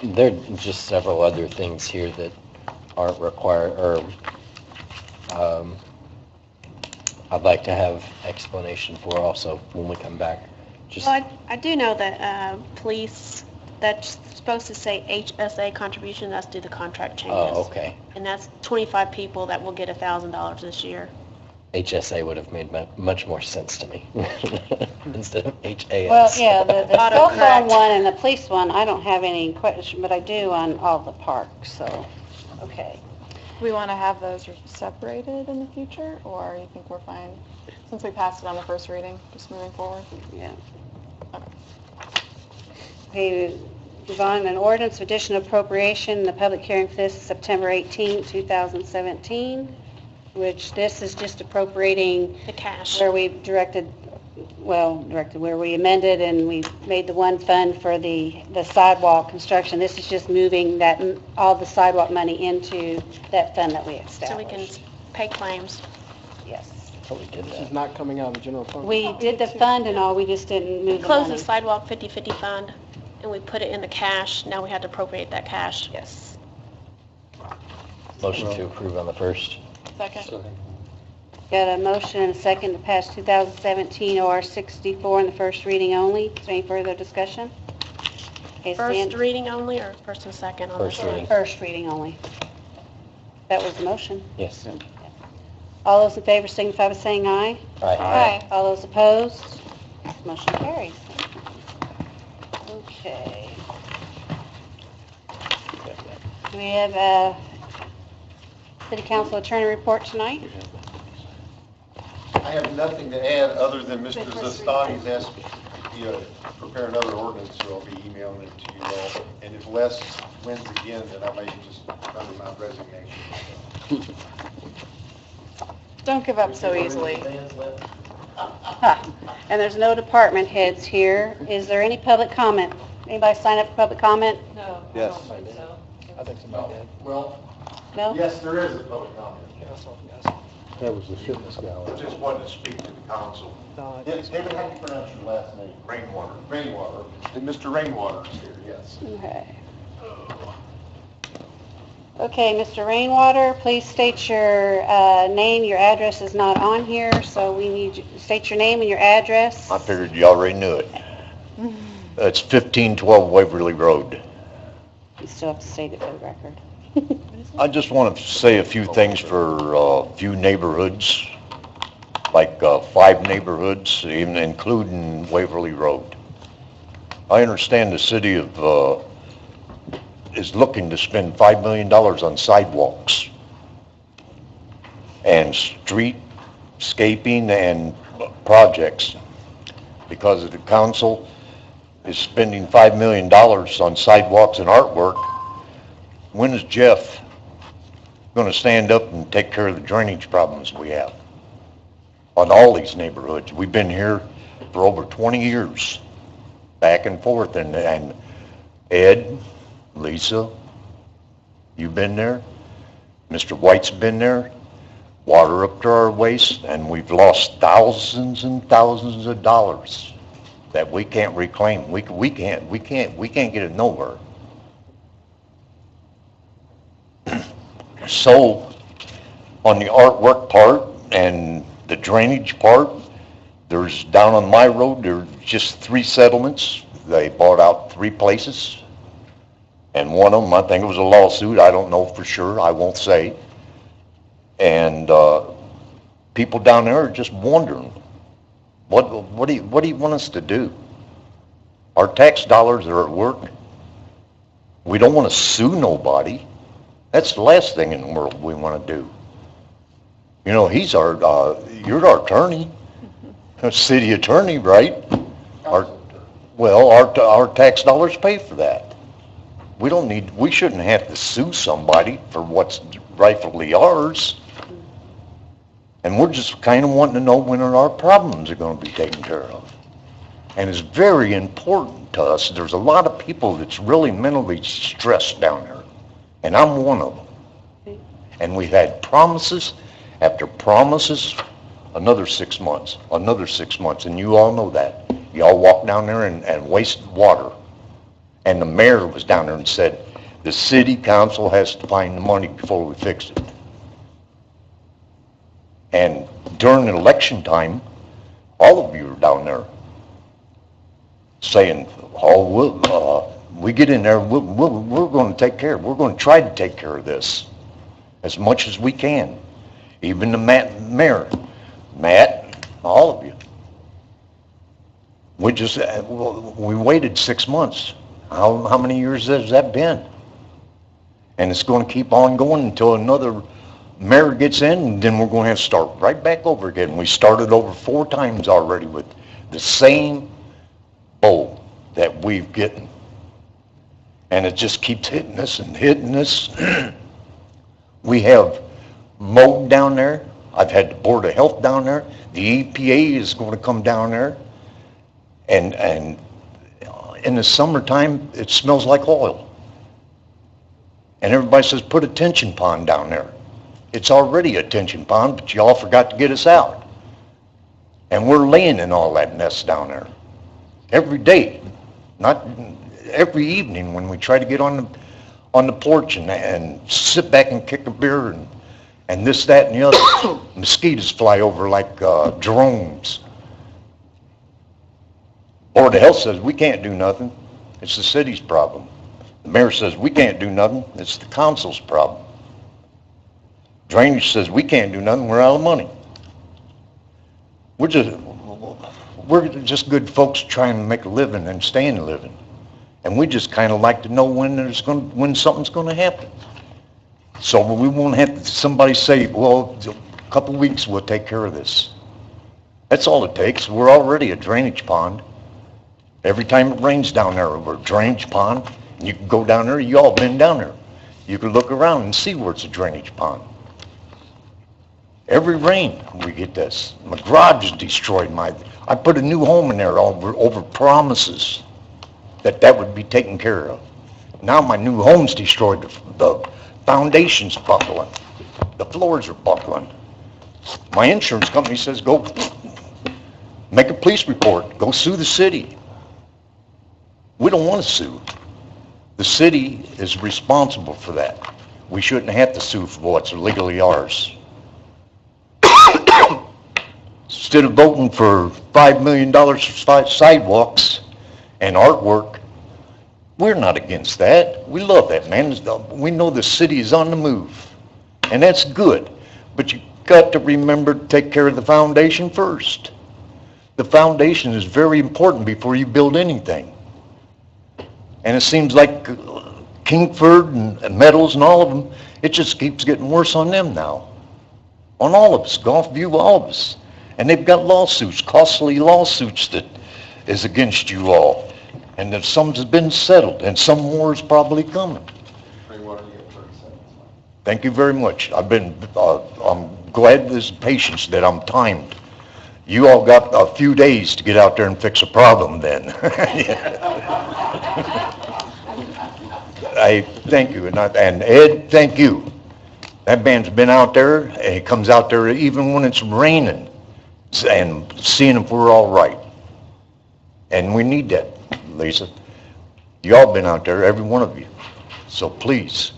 S5: There are just several other things here that aren't required, or I'd like to have explanation for also when we come back. Just
S6: Well, I do know that police, that's supposed to say HSA contribution, that's due to contract changes.
S5: Oh, okay.
S6: And that's 25 people that will get $1,000 this year.
S5: HSA would have made much more sense to me instead of HAS.
S1: Well, yeah, the cell phone
S6: Autocorrect.
S1: one and the police one, I don't have any question, but I do on all the parks, so, okay.
S7: Do we want to have those separated in the future, or you think we're fine? Since we passed it on the first reading, just moving forward?
S1: Yeah. Okay, move on, an ordinance of additional appropriation, the public hearing for this is September 18, 2017, which this is just appropriating
S6: The cash.
S1: where we where we amended and we made the one fund for the sidewalk construction. This is just moving that, all the sidewalk money into that fund that we
S6: So we can
S1: established.
S6: pay claims.
S1: Yes.
S5: Oh, we did
S14: This
S5: that.
S14: is not coming out of the general fund?
S1: We did the fund and all, we just didn't move the
S6: Close the
S1: money.
S6: sidewalk 50/50 fund, and we put it in the cash. Now we have to appropriate that cash.
S1: Yes.
S5: Motion to approve on the first.
S7: Second?
S1: Got a motion and a second to pass 2017 OR 64 in the first reading only. Is there any further discussion? Okay,
S6: First
S1: stand-
S6: reading only, or first and second on
S5: First
S6: this?
S5: reading.
S1: First reading only. That was the motion.
S5: Yes.
S1: All those in favor signify by saying aye.
S5: Aye.
S1: All those opposed? Motion carries. Okay. Do we have a city council attorney report tonight?
S9: I have nothing to add other than Mr. Zastani's asked me to prepare another ordinance, so I'll be emailing it to you all. And if Les wins again, then I may just turn in my resignation.
S7: Don't give up so easily.
S1: And there's no department heads here. Is there any public comment? Anybody sign up for public comment?
S10: Yes.
S14: I think somebody did.
S9: Well,
S1: No?
S9: yes, there is a public comment.
S11: That was the fitness guy.
S9: I just wanted to speak to the council. Yes, David, how do you pronounce your last name? Rainwater. Rainwater. And Mr. Rainwater is here, yes.
S1: Okay. Okay, Mr. Rainwater, please state your name. Your address is not on here, so we need you to state your name and your address.
S16: I figured you already knew it. It's 1512 Waverly Road.
S1: You still have to state it for the record.
S16: I just want to say a few things for a few neighborhoods, like 5 neighborhoods, even including Waverly Road. I understand the city of is looking to spend $5 million on sidewalks and streetscaping and projects, because the council is spending $5 million on sidewalks and artwork. When is Jeff going to stand up and take care of the drainage problems we have on all these neighborhoods? We've been here for over 20 years. back and forth, and Ed, Lisa, you've been there, Mr. White's been there, water up to our waist, and we've lost thousands and thousands of dollars that we can't reclaim. We can't get it nowhere. So, on the artwork part and the drainage part, there's, down on my road, there's just 3 settlements. They bought out 3 places. And one of them, I think it was a lawsuit, I don't know for sure, I won't say. And people down there are just wondering, what do you want us to do? Our tax dollars are at work. We don't want to sue nobody. That's the last thing in the world we want to do. You know, he's you're our attorney, city attorney, right? Our tax dollars pay for that. We shouldn't have to sue somebody for what's rightfully ours. And we're just kind of wanting to know when our problems are going to be taken care of. And it's very important to us. There's a lot of people that's really mentally stressed down there. And I'm one of them. And we've had promises after promises, another 6 months, and you all know that. Y'all walk down there and waste water. And the mayor was down there and said, the city council has to find the money before we fix it. And during election time, all of you are down there saying, we get in there, we're going to take care, we're going to try to take care of this as much as we can. Even the mayor, Matt, all of you. We waited 6 months. How many years has that been? And it's going to keep on going until another mayor gets in, and then we're going to have to start right back over again. We started over 4 times already with the same bowl that we've gotten. And it just keeps hitting us and hitting us. We have mowed down there. I've had the Board of Health down there. The EPA is going to come down there. And in the summertime, it smells like oil. And everybody says, put a tension pond down there. It's already a tension pond, but y'all forgot to get us out. And we're laying in all that mess down there. Every day. Not every evening when we try to get on the porch and sit back and kick a beer and this, that, and the other. Mosquitoes fly over like drones. Board of Health says we can't do nothing. It's the city's problem. The mayor says we can't do nothing. It's the council's problem. Drainage says we can't do nothing. We're out of money. We're just good folks trying to make a living and staying living. And we just kind of like to know when something's going to happen. So we won't have somebody say, well, a couple of weeks we'll take care of this. That's all it takes. We're already a drainage pond. Every time it rains down there, we're a drainage pond. And you can go down there, you all been down there. You can look around and see where it's a drainage pond. Every rain we get this. My garage is destroyed. I put a new home in there over promises that would be taken care of. Now my new home's destroyed. The foundation's buckling. The floors are buckling. My insurance company says, go make a police report. Go sue the city. We don't want to sue. The city is responsible for that. We shouldn't have to sue for what's legally ours. Instead of voting for $5 million for sidewalks and artwork, we're not against that. We love that, man. We know the city is on the move, and that's good. But you got to remember to take care of the foundation first. The foundation is very important before you build anything. And it seems like Kingford and Meadows and all of them, it just keeps getting worse on them now. On all of us, Gulfview, all of us. And they've got lawsuits, costly lawsuits that is against you all. And that some has been settled, and some more is probably coming. Thank you very much. I'm glad there's patience that I'm timed. You all got a few days to get out there and fix a problem then. I thank you, and Ed, thank you. That man's been out there, and he comes out there even when it's raining, and seeing if we're all right. And we need that, Lisa. Y'all been out there, every one of you. So please,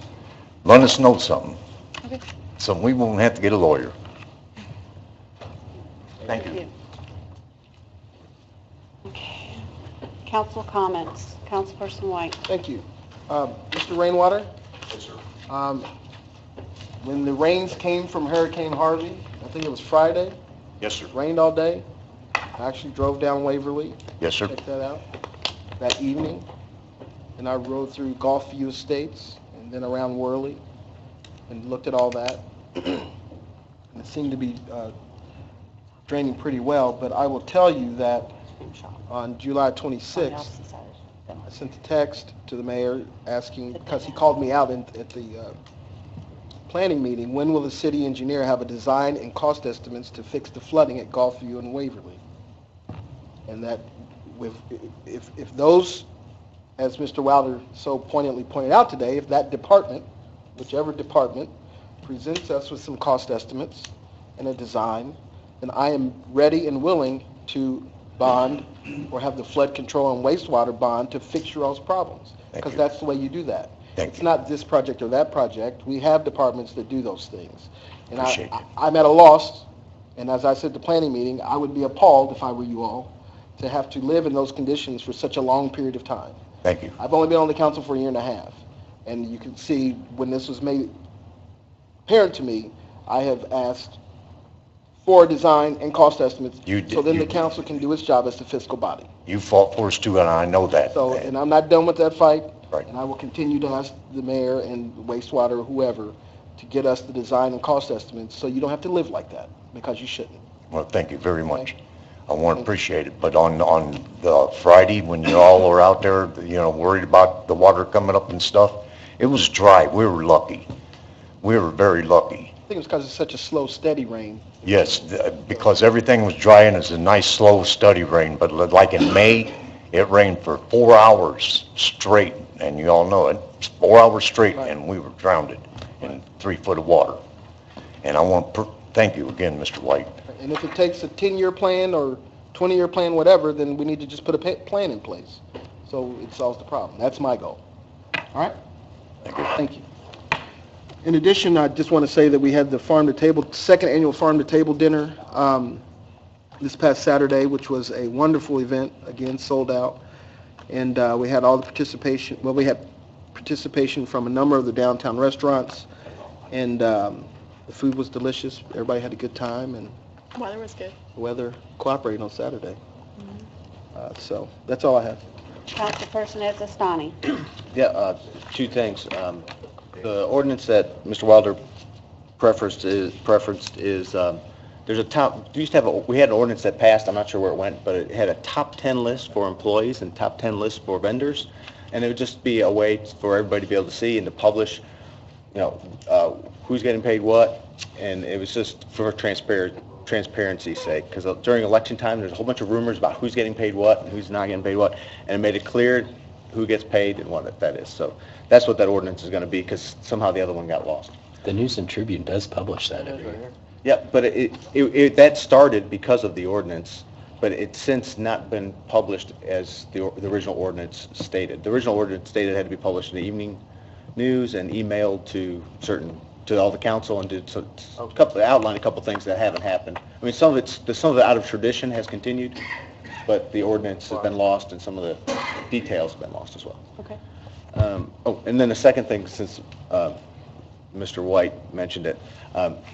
S16: let us know something.
S15: Okay.
S16: So we won't have to get a lawyer. Thank you.
S1: Okay. Council comments. Councilperson White.
S14: Thank you. Mr. Rainwater? Yes, sir. When the rains came from Hurricane Harvey, I think it was Friday,
S16: Yes, sir.
S14: it rained all day. I actually drove down Waverly.
S16: Yes, sir.
S14: Checked that out that evening. And I rode through Gulfview Estates and then around Worley and looked at all that. And it seemed to be draining pretty well, but I will tell you that on July 26th, I sent a text to the mayor asking, because he called me out at the planning meeting, when will the city engineer have a design and cost estimates to fix the flooding at Gulfview and Waverly? And that if those, as Mr. Wilder so poignantly pointed out today, if that department, whichever department, presents us with some cost estimates and a design, then I am ready and willing to bond or have the flood control and wastewater bond to fix your all's problems. Because that's the way you do that. It's not this project or that project. We have departments that do those things. And I'm at a loss, and as I said at the planning meeting, I would be appalled if I were you all to have to live in those conditions for such a long period of time.
S16: Thank you.
S14: I've only been on the council for a year and a half, and you can see when this was made apparent to me, I have asked for design and cost estimates, so then the council can do its job as the fiscal body.
S16: You fought for us too, and I know that.
S14: So, and I'm not done with that fight.
S16: Right.
S14: And I will continue to ask the mayor and wastewater or whoever to get us the design and cost estimates, so you don't have to live like that, because you shouldn't.
S16: Well, thank you very much. I want to appreciate it. But on the Friday, when you all were out there, worried about the water coming up and stuff, it was dry. We were lucky. We were very lucky.
S14: I think it was because it's such a slow, steady rain.
S16: Yes, because everything was dry and it's a nice, slow, steady rain. But like in May, it rained for 4 hours straight, and you all know it. It's 4 hours straight, and we were drowned in 3 foot of water. And I want to thank you again, Mr. White.
S14: And if it takes a 10-year plan or 20-year plan, whatever, then we need to just put a plan in place so it solves the problem. That's my goal. All right?
S16: Thank you.
S14: Thank you. In addition, I just want to say that we had the second annual Farm to Table dinner this past Saturday, which was a wonderful event, again, sold out. And we had all the participation, we had participation from a number of the downtown restaurants, and the food was delicious. Everybody had a good time, and
S7: Weather was good.
S14: the weather cooperated on Saturday. So that's all I have.
S1: Councilperson Ezastani.
S10: Yeah, 2 things. The ordinance that Mr. Wilder preferenced is there's a top, we had an ordinance that passed, I'm not sure where it went, but it had a top 10 list for employees and top 10 list for vendors, and it would just be a way for everybody to be able to see and to publish, who's getting paid what, and it was just for transparency's sake, because during election time, there's a whole bunch of rumors about who's getting paid what and who's not getting paid what, and it made it clear who gets paid and what that is. So that's what that ordinance is going to be, because somehow the other one got lost.
S5: The News and Tribune does publish that every year.
S10: Yeah, but that started because of the ordinance, but it's since not been published as the original ordinance stated. The original ordinance stated it had to be published in the evening news and emailed to all the council, and did outline a couple things that haven't happened. I mean, some of it out of tradition has continued, but the ordinance has been lost, and some of the details have been lost as well.
S1: Okay.
S10: And then the second thing, since Mr. White mentioned it,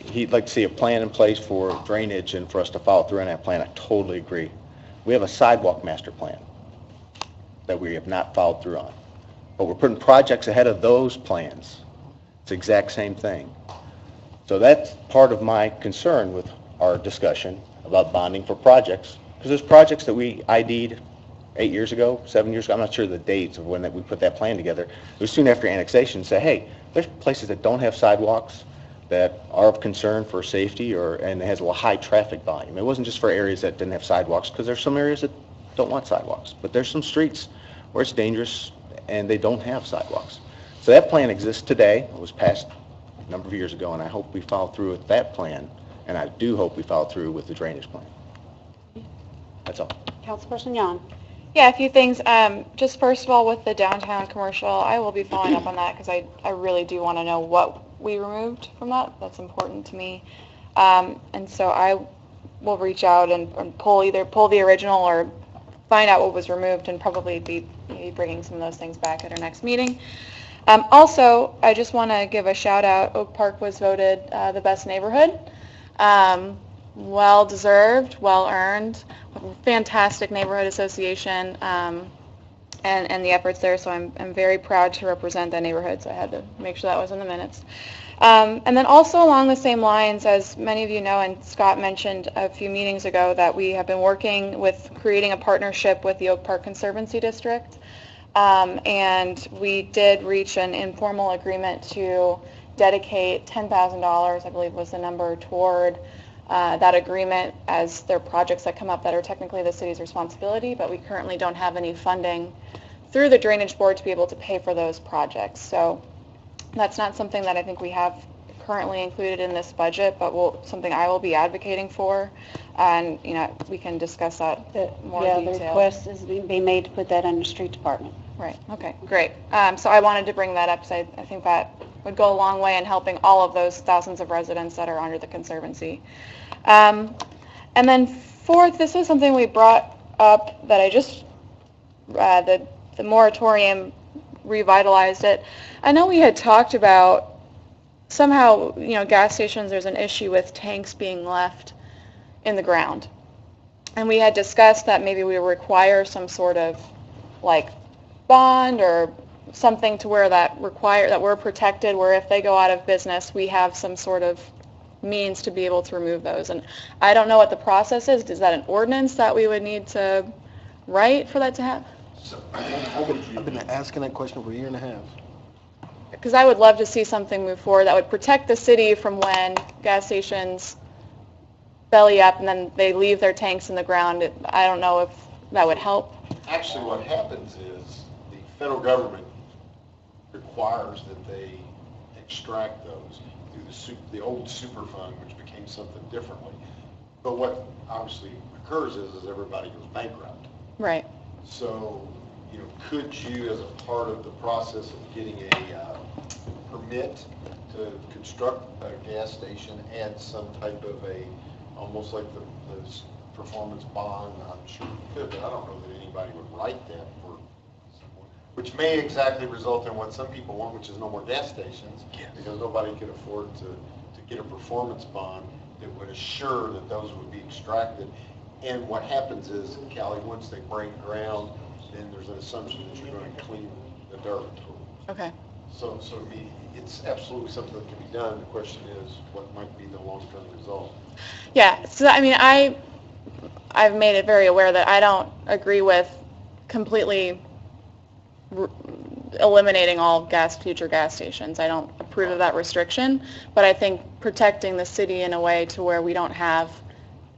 S10: he'd like to see a plan in place for drainage and for us to follow through on that plan. I totally agree. We have a sidewalk master plan that we have not followed through on, but we're putting projects ahead of those plans. It's the exact same thing. So that's part of my concern with our discussion about bonding for projects, because there's projects that we ID'd 8 years ago, 7 years ago, I'm not sure the dates of when we put that plan together. It was soon after annexation, say, hey, there's places that don't have sidewalks, that are of concern for safety and it has a high traffic volume. It wasn't just for areas that didn't have sidewalks, because there's some areas that don't want sidewalks, but there's some streets where it's dangerous and they don't have sidewalks. So that plan exists today. It was passed a number of years ago, and I hope we follow through with that plan, and I do hope we follow through with the drainage plan. That's all.
S1: Councilperson Yon.
S7: Yeah, a few things. Just first of all, with the downtown commercial, I will be following up on that because I really do want to know what we removed from that. That's important to me. And so I will reach out and pull the original or find out what was removed and probably be maybe bringing some of those things back at our next meeting. Also, I just want to give a shout out. Oak Park was voted the best neighborhood. Well deserved, well earned, fantastic neighborhood association, and the efforts there. So I'm very proud to represent that neighborhood. So I had to make sure that was in the minutes. And then also along the same lines, as many of you know, and Scott mentioned a few meetings ago, that we have been working with creating a partnership with the Oak Park Conservancy District. And we did reach an informal agreement to dedicate $10,000, I believe was the number, toward that agreement, as there are projects that come up that are technically the city's responsibility, but we currently don't have any funding through the Drainage Board to be able to pay for those projects. So that's not something that I think we have currently included in this budget, but something I will be advocating for, and we can discuss that more in detail.
S1: The request is being made to put that under street department.
S7: Right. Okay. Great. So I wanted to bring that up, because I think that would go a long way in helping all of those thousands of residents that are under the Conservancy. And then fourth, this is something we brought up that I just the moratorium revitalized it. I know we had talked about somehow, gas stations, there's an issue with tanks being left in the ground. And we had discussed that maybe we require some sort of bond or something to where that we're protected, where if they go out of business, we have some sort of means to be able to remove those. And I don't know what the process is. Is that an ordinance that we would need to write for that to happen?
S14: I've been asking that question for a year and a half.
S7: Because I would love to see something move forward that would protect the city from when gas stations belly up and then they leave their tanks in the ground. I don't know if that would help.
S9: Actually, what happens is the federal government requires that they extract those through the old super fund, which became something differently. But what obviously occurs is everybody goes bankrupt.
S7: Right.
S9: So, could you, as a part of the process of getting a permit to construct a gas station, add some type of almost like the performance bond? I'm sure you could, but I don't know that anybody would write that for someone, which may exactly result in what some people want, which is no more gas stations, because nobody could afford to get a performance bond that would assure that those would be extracted. And what happens is, Callie, once they break ground, then there's an assumption that you're going to clean the dirt.
S7: Okay.
S9: So it's absolutely something that can be done. The question is, what might be the long-term result?
S7: Yeah. So I've made it very aware that I don't agree with completely eliminating all future gas stations. I don't approve of that restriction, but I think protecting the city in a way to where we don't have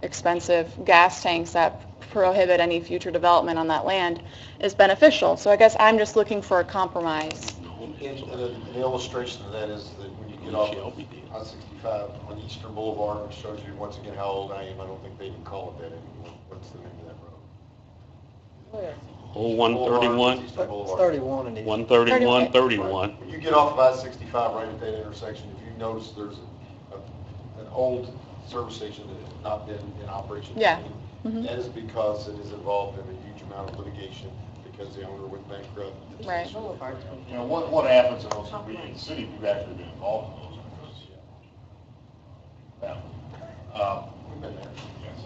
S7: expensive gas tanks that prohibit any future development on that land is beneficial. So I guess I'm just looking for a compromise.
S9: And an illustration of that is that when you get off of I-65 on Eastern Boulevard, which shows you once again how old I am, I don't think they even call it that anymore. What's the name of that road?
S3: Oh, 131?
S14: It's 31 and
S3: 131, 31.
S9: When you get off of I-65 right at that intersection, if you notice there's an old service station that has not been in operation.
S7: Yeah.
S9: That is because it is involved in a huge amount of litigation because the owner went bankrupt.
S7: Right.
S12: What happens in those, in the city, we've actually been involved in those because,
S9: We've been there.
S12: Yes.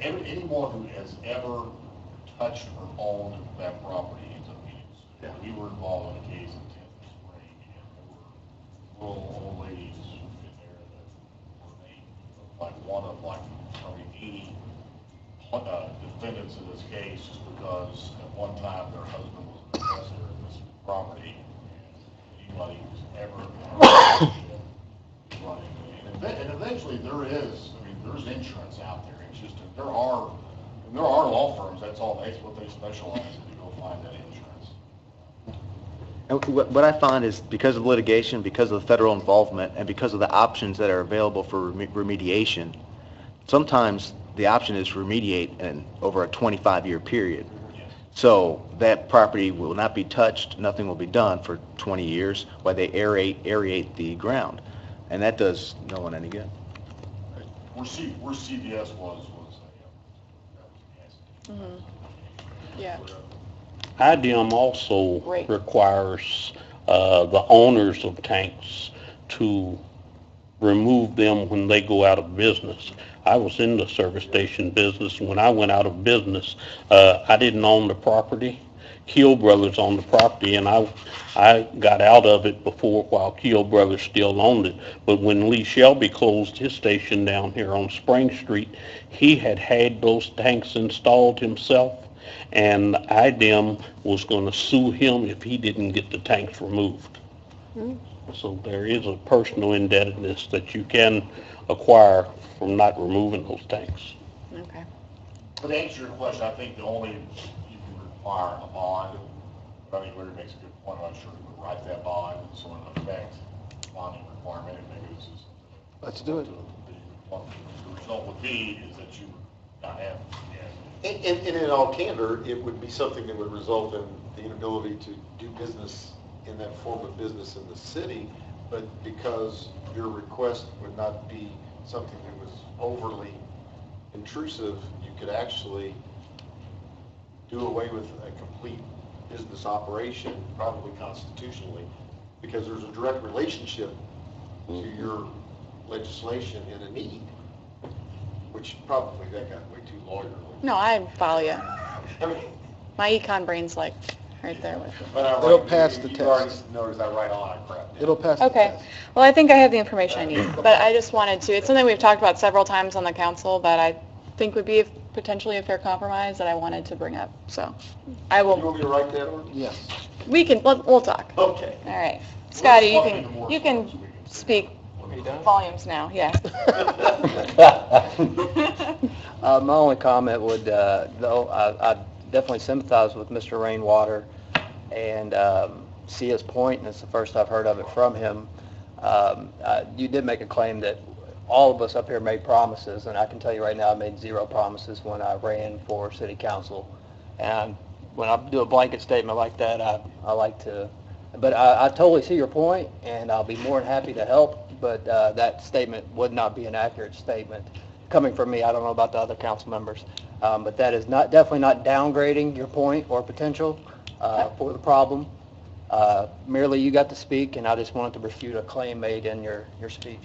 S12: Anyone who has ever touched or owned that property ends up being sued. We were involved in a case in 10th Spring, and there were little old ladies in there that were named one of 80 defendants in this case, just because at one time their husband was an investor in this property, and anybody who's ever And eventually there is, I mean, there's insurance out there. It's just, that there are law firms, that's what they specialize in, to go find that insurance.
S10: And what I find is because of litigation, because of the federal involvement, and because of the options that are available for remediation, sometimes the option is to remediate over a 25-year period. So that property will not be touched, nothing will be done for 20 years while they aerate the ground. And that does no one any good.
S12: Where CVS was
S7: Yeah.
S3: IDM also requires the owners of tanks to remove them when they go out of business. I was in the service station business. When I went out of business, I didn't own the property. Keel Brothers owned the property, and I got out of it before while Keel Brothers still owned it. But when Lee Shelby closed his station down here on Spring Street, he had those tanks installed himself, and IDEM was going to sue him if he didn't get the tanks removed. So there is a personal indebtedness that you can acquire from not removing those tanks.
S7: Okay.
S12: But to answer your question, I think the only, you can require a bond. I think Larry makes a good point. I'm sure we would write that bond, so in effect, bonding requirement, and maybe this is.
S14: Let's do it.
S12: The result would be is that you would not have.
S9: And in all candor, it would be something that would result in the inability to do business in that form of business in the city, but because your request would not be something that was overly intrusive, you could actually do away with a complete business operation, probably constitutionally, because there's a direct relationship to your legislation and a need, which probably that got way too lawyerly.
S7: No, I follow you.
S9: I mean,
S7: My econ brain's like right there with you.
S9: but
S14: It'll pass the
S9: you already
S14: test.
S9: noticed I write all that crap.
S14: It'll pass the
S7: Okay.
S14: test.
S7: Well, I think I have the information I need, but I just wanted to, it's something we've talked about several times on the council that I think would be potentially a fair compromise that I wanted to bring up. So I
S9: You
S7: will,
S9: want me to write that on?
S14: Yes.
S7: we'll talk.
S9: Okay.
S7: All right. Scotty, you can speak volumes now, yeah.
S17: My only comment would, though, I definitely sympathize with Mr. Rainwater and see his point, and it's the first I've heard of it from him. You did make a claim that all of us up here made promises, and I can tell you right now I made 0 promises when I ran for city council. And when I do a blanket statement like that, I like to, but I totally see your point, and I'll be more than happy to help, but that statement would not be an accurate statement coming from me. I don't know about the other council members, but that is definitely not downgrading your point or potential for the problem. Merely you got to speak, and I just wanted to refute a claim made in your speech.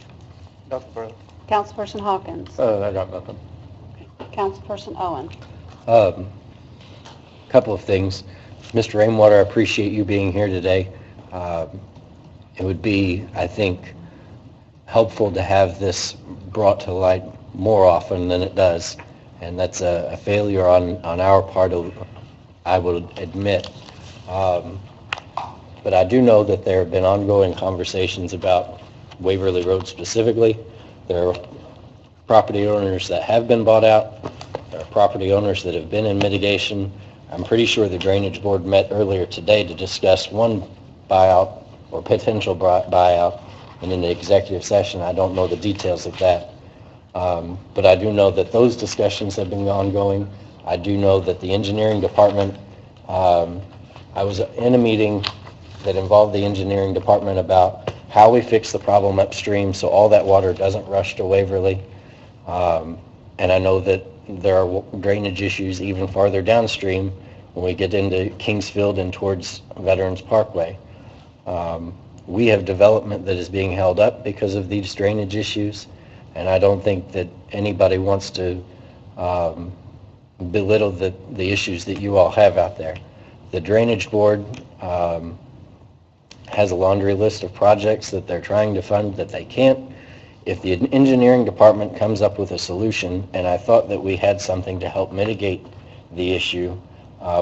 S17: Dr. Burley.
S1: Councilperson Hawkins.
S11: I got nothing.
S1: Councilperson Owen.
S5: Couple of things. Mr. Rainwater, I appreciate you being here today. It would be, I think, helpful to have this brought to light more often than it does, and that's a failure on our part, I would admit. But I do know that there have been ongoing conversations about Waverly Road specifically. There are property owners that have been bought out. There are property owners that have been in mitigation. I'm pretty sure the Drainage Board met earlier today to discuss one buyout or potential buyout, and in the executive session, I don't know the details of that. But I do know that those discussions have been ongoing. I do know that the engineering department, I was in a meeting that involved the engineering department about how we fix the problem upstream so all that water doesn't rush to Waverly. And I know that there are drainage issues even farther downstream when we get into Kingsfield and towards Veterans Parkway. We have development that is being held up because of these drainage issues, and I don't think that anybody wants to belittle the issues that you all have out there. The Drainage Board has a laundry list of projects that they're trying to fund that they can't. If the engineering department comes up with a solution, and I thought that we had something to help mitigate the issue,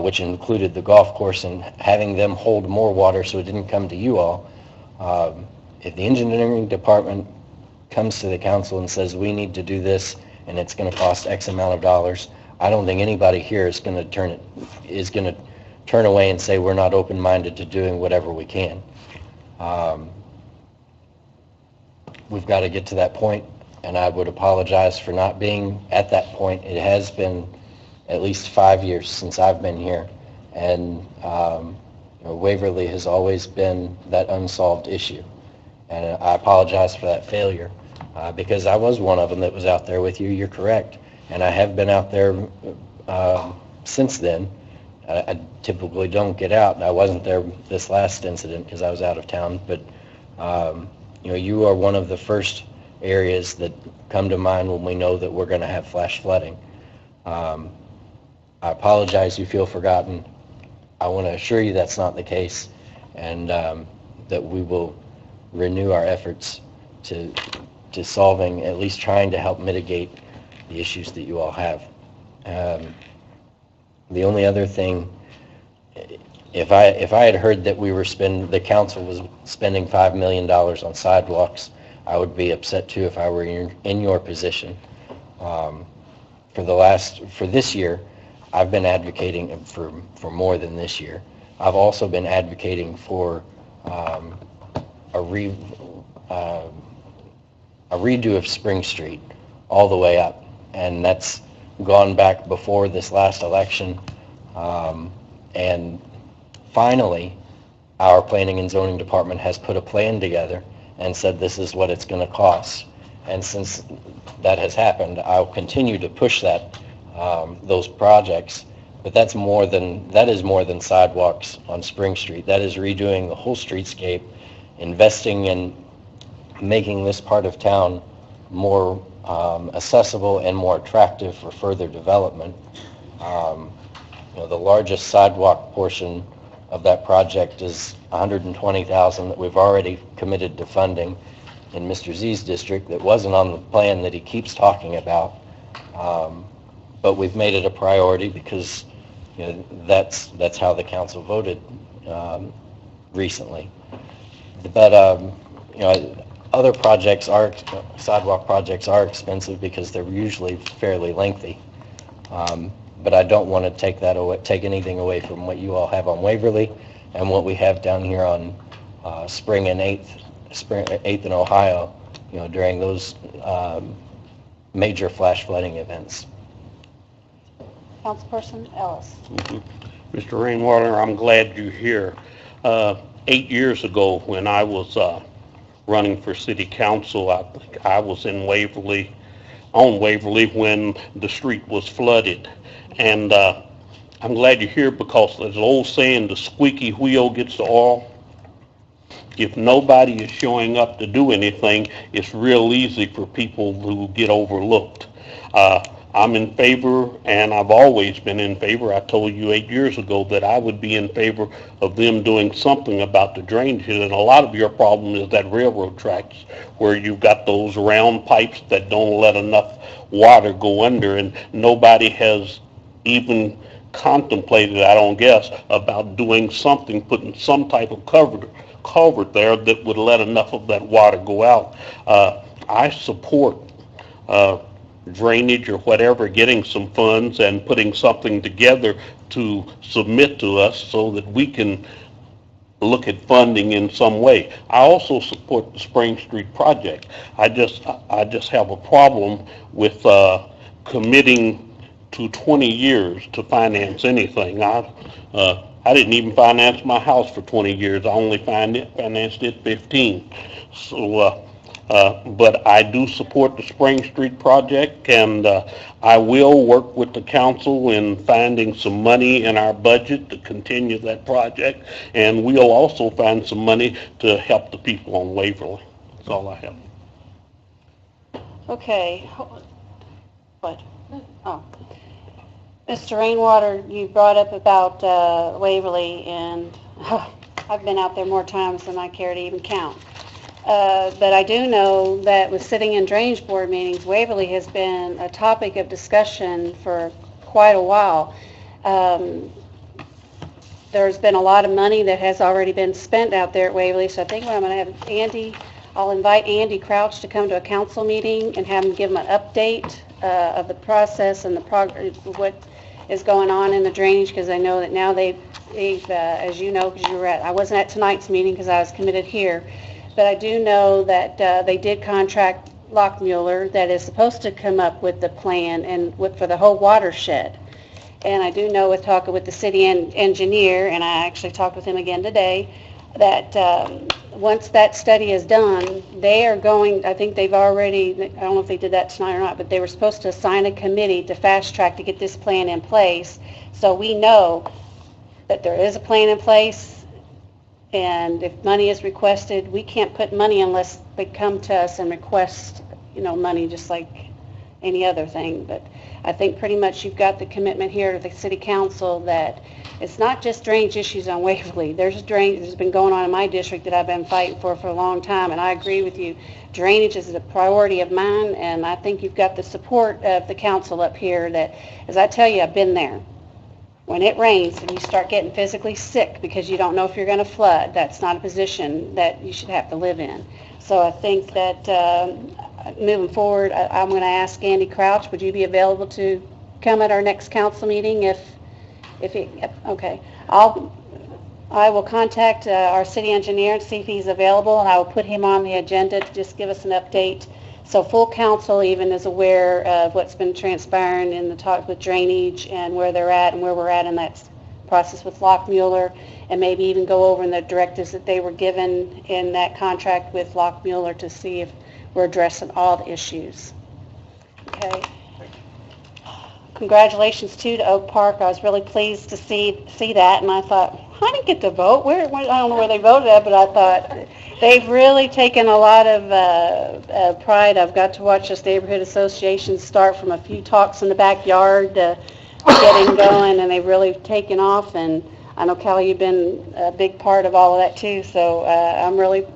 S5: which included the golf course and having them hold more water so it didn't come to you all, if the engineering department comes to the council and says, we need to do this, and it's going to cost X amount of dollars, I don't think anybody here is going to turn away and say we're not open-minded to doing whatever we can. We've got to get to that point, and I would apologize for not being at that point. It has been at least 5 years since I've been here, and Waverly has always been that unsolved issue. And I apologize for that failure, because I was one of them that was out there with you. You're correct. And I have been out there since then. I typically don't get out. I wasn't there this last incident because I was out of town, but you are one of the first areas that come to mind when we know that we're going to have flash flooding. I apologize you feel forgotten. I want to assure you that's not the case, and that we will renew our efforts to solving, at least trying to help mitigate the issues that you all have. The only other thing, if I had heard that the council was spending $5 million on sidewalks, I would be upset too if I were in your position. For this year, I've been advocating for more than this year. I've also been advocating for a redo of Spring Street all the way up, and that's gone back before this last election. And finally, our planning and zoning department has put a plan together and said this is what it's going to cost. And since that has happened, I'll continue to push those projects. But that is more than sidewalks on Spring Street. That is redoing the whole streetscape, investing in making this part of town more accessible and more attractive for further development. The largest sidewalk portion of that project is $120,000 that we've already committed to funding in Mr. Z's district that wasn't on the plan that he keeps talking about. But we've made it a priority because that's how the council voted recently. But other projects sidewalk projects are expensive because they're usually fairly lengthy. But I don't want to take anything away from what you all have on Waverly and what we have down here on Spring and 8th and Ohio, during those major flash flooding events.
S1: Councilperson Ellis.
S3: Mr. Rainwater, I'm glad you're here. 8 years ago, when I was running for city council, I was on Waverly when the street was flooded. And I'm glad you're here because there's an old saying, the squeaky wheel gets the oil. If nobody is showing up to do anything, it's real easy for people who get overlooked. I'm in favor, and I've always been in favor. I told you 8 years ago that I would be in favor of them doing something about the drainage. And a lot of your problem is that railroad tracks where you've got those round pipes that don't let enough water go under, and nobody has even contemplated, I don't guess, about doing something, putting some type of culvert there that would let enough of that water go out. I support drainage or whatever, getting some funds and putting something together to submit to us so that we can look at funding in some way. I also support the Spring Street project. I just have a problem with committing to 20 years to finance anything. I didn't even finance my house for 20 years. I only financed it 15. So, but I do support the Spring Street project, and I will work with the council in finding some money in our budget to continue that project, and we'll also find some money to help the people on Waverly. That's all I have.
S1: Okay. What? Oh. Mr. Rainwater, you brought up about Waverly, and I've been out there more times than I care to even count. But I do know that with sitting in drainage board meetings, Waverly has been a topic of discussion for quite a while. There's been a lot of money that has already been spent out there at Waverly, so I think what I'm going to have Andy, I'll invite Andy Crouch to come to a council meeting and have him give him an update of the process and the progress, what is going on in the drainage, because I know that now they've as you know, because you were at, I wasn't at tonight's meeting because I was committed here, but I do know that they did contract Lockmuller that is supposed to come up with the plan and for the whole watershed. And I do know with talking with the city engineer, and I actually talked with him again today, that once that study is done, they are going, I think they've already, I don't know if they did that tonight or not, but they were supposed to assign a committee to fast track to get this plan in place. So we know that there is a plan in place, and if money is requested, we can't put money unless they come to us and request, money just like any other thing. But I think pretty much you've got the commitment here to the city council that it's not just drainage issues on Waverly. There's drainage that's been going on in my district that I've been fighting for a long time, and I agree with you. Drainage is a priority of mine, and I think you've got the support of the council up here that, as I tell you, I've been there. When it rains and you start getting physically sick because you don't know if you're going to flood, that's not a position that you should have to live in. So I think that moving forward, I'm going to ask Andy Crouch, would you be available to come at our next council meeting okay. I will contact our city engineer and see if he's available, and I will put him on the agenda to just give us an update. So full council even is aware of what's been transpiring in the talk with drainage and where they're at and where we're at in that process with Lockmuller, and maybe even go over in the directives that they were given in that contract with Lockmuller to see if we're addressing all the issues. Okay. Congratulations too to Oak Park. I was really pleased to see that, and I thought, I didn't get to vote. I don't know where they voted at, but I thought they've really taken a lot of pride. I've got to watch this neighborhood association start from a few talks in the backyard to getting going, and they've really taken off. And I know, Callie, you've been a big part of all of that too, so I'm really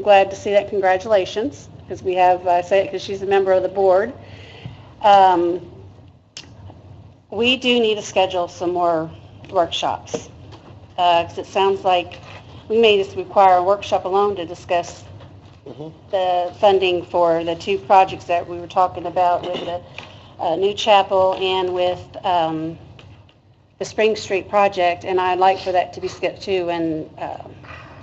S1: glad to see that. Congratulations, because we have, I say it because she's a member of the board. We do need to schedule some more workshops, because it sounds like we may just require a workshop alone to discuss the funding for the two projects that we were talking about with the new chapel and with the Spring Street project, and I'd like for that to be skipped too. And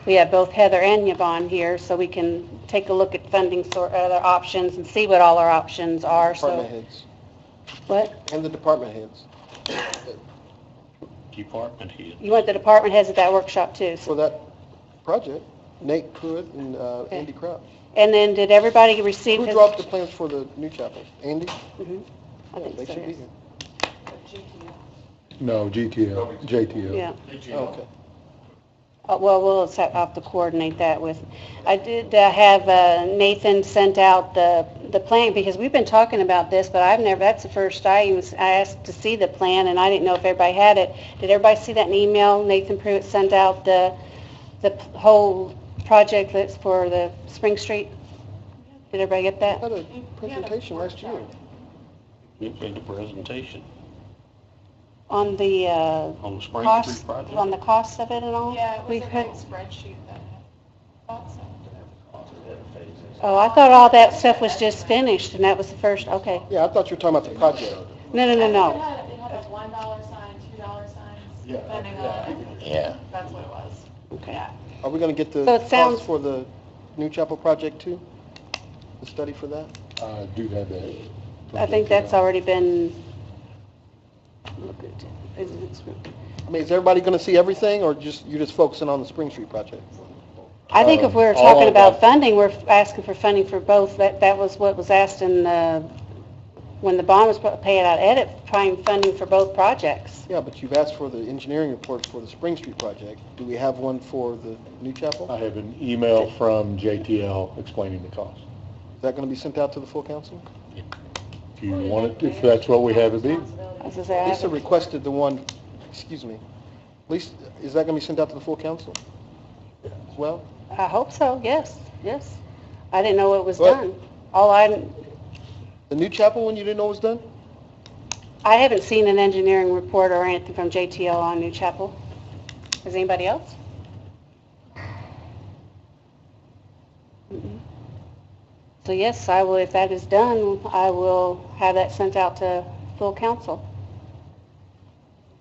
S1: we have both Heather and Yvonne here, so we can take a look at funding other options and see what all our options are.
S14: Department heads.
S1: What?
S14: And the department heads.
S3: Department head.
S1: You want the department heads at that workshop too?
S14: For that project, Nate Pruitt and Andy Crouch.
S1: And then did everybody receive?
S14: Who dropped the plans for the new chapel? Andy?
S1: Mm-hmm. I think
S14: they
S1: so,
S14: should be
S1: yes.
S14: here.
S11: No, JTL.
S1: Yeah.
S14: Oh, okay.
S1: Well, we'll have to coordinate that with. I did have Nathan sent out the plan, because we've been talking about this, but I've never. That's the first I asked to see the plan, and I didn't know if everybody had it. Did everybody see that in email? Nathan Pruitt sent out the whole project that's for the Spring Street. Did everybody get that?
S14: I had a presentation last year.
S3: We made a presentation
S1: On the
S3: on the Spring
S1: cost,
S3: Street project.
S1: on the cost of it and all?
S7: Yeah, it was
S1: We've
S7: a
S1: had-
S7: big spreadsheet that had thoughts on it.
S1: Oh, I thought all that stuff was just finished, and that was the first, okay.
S14: Yeah, I thought you were talking about the project.
S1: No.
S7: It had like $1 signs, $2 signs, depending on,
S5: Yeah.
S7: that's what it was.
S1: Okay.
S14: Are we going to get the
S1: So it sounds-
S14: cost for the new chapel project too? The study for that?
S11: I do have that.
S1: I think that's already been,
S14: I mean, is everybody going to see everything, or you're just focusing on the Spring Street project?
S1: I think if we're talking about funding, we're asking for funding for both. That was what was asked in when the bond was paid out, edit, trying funding for both projects.
S14: Yeah, but you've asked for the engineering report for the Spring Street project. Do we have one for the new chapel?
S11: I have an email from JTL explaining the cost.
S14: Is that going to be sent out to the full council?
S11: If you want it, if that's what we have it be.
S14: Lisa requested the one, excuse me, Lisa, is that going to be sent out to the full council as well?
S1: I hope so, yes. I didn't know it was
S14: What?
S1: done.
S14: The new chapel one, you didn't know was done?
S1: I haven't seen an engineering report or anything from JTL on New Chapel. Has anybody else? So yes, I will, if that is done, I will have that sent out to full council.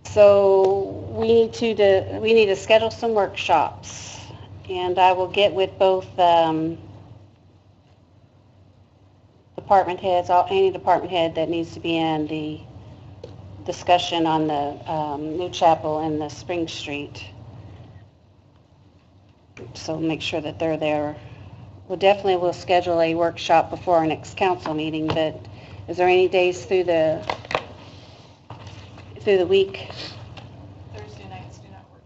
S1: So we need to schedule some workshops, and I will get with both department heads, any department head that needs to be in the discussion on the new chapel and the Spring Street. So make sure that they're there. We'll schedule a workshop before our next council meeting, but is there any days through the week?
S7: Thursday nights do not work.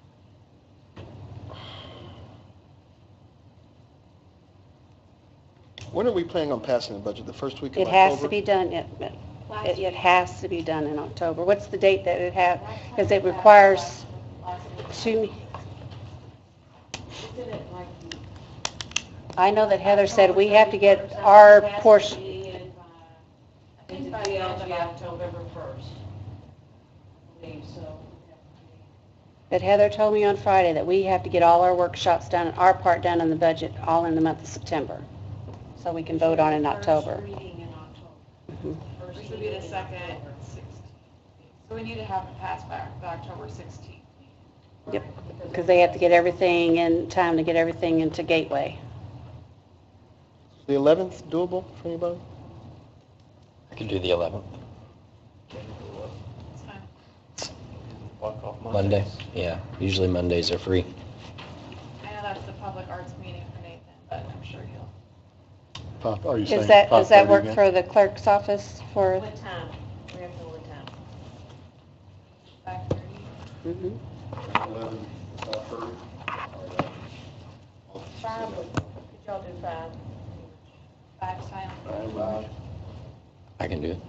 S14: When are we planning on passing the budget? The first week of
S1: It
S14: October?
S1: has to be done, it has to be done in October. What's the date that it has? Because it requires two. I know that Heather said we have to get our portion.
S4: It's by the end of October 1st. I believe so.
S1: But Heather told me on Friday that we have to get all our workshops done, our part done on the budget, all in the month of September, so we can vote on it in October.
S7: First would be the second, 16th. So we need to have it passed by the October 16th.
S1: Yep, because they have to get everything in time to get everything into Gateway.
S14: The 11th doable for anybody?
S5: I can do the 11th. Monday? Yeah, usually Mondays are free.
S7: I know that's the public arts meeting for Nathan, but I'm sure he'll.
S11: Are you saying
S1: Does that
S11: 5:30
S1: work
S11: again?
S1: for the clerk's office for?
S4: What time? We have to know what time.
S7: 5:30.
S1: Mhm.
S9: 11, 5:30.
S4: Five. Could y'all do 5?
S7: 5 time.
S5: I can do it.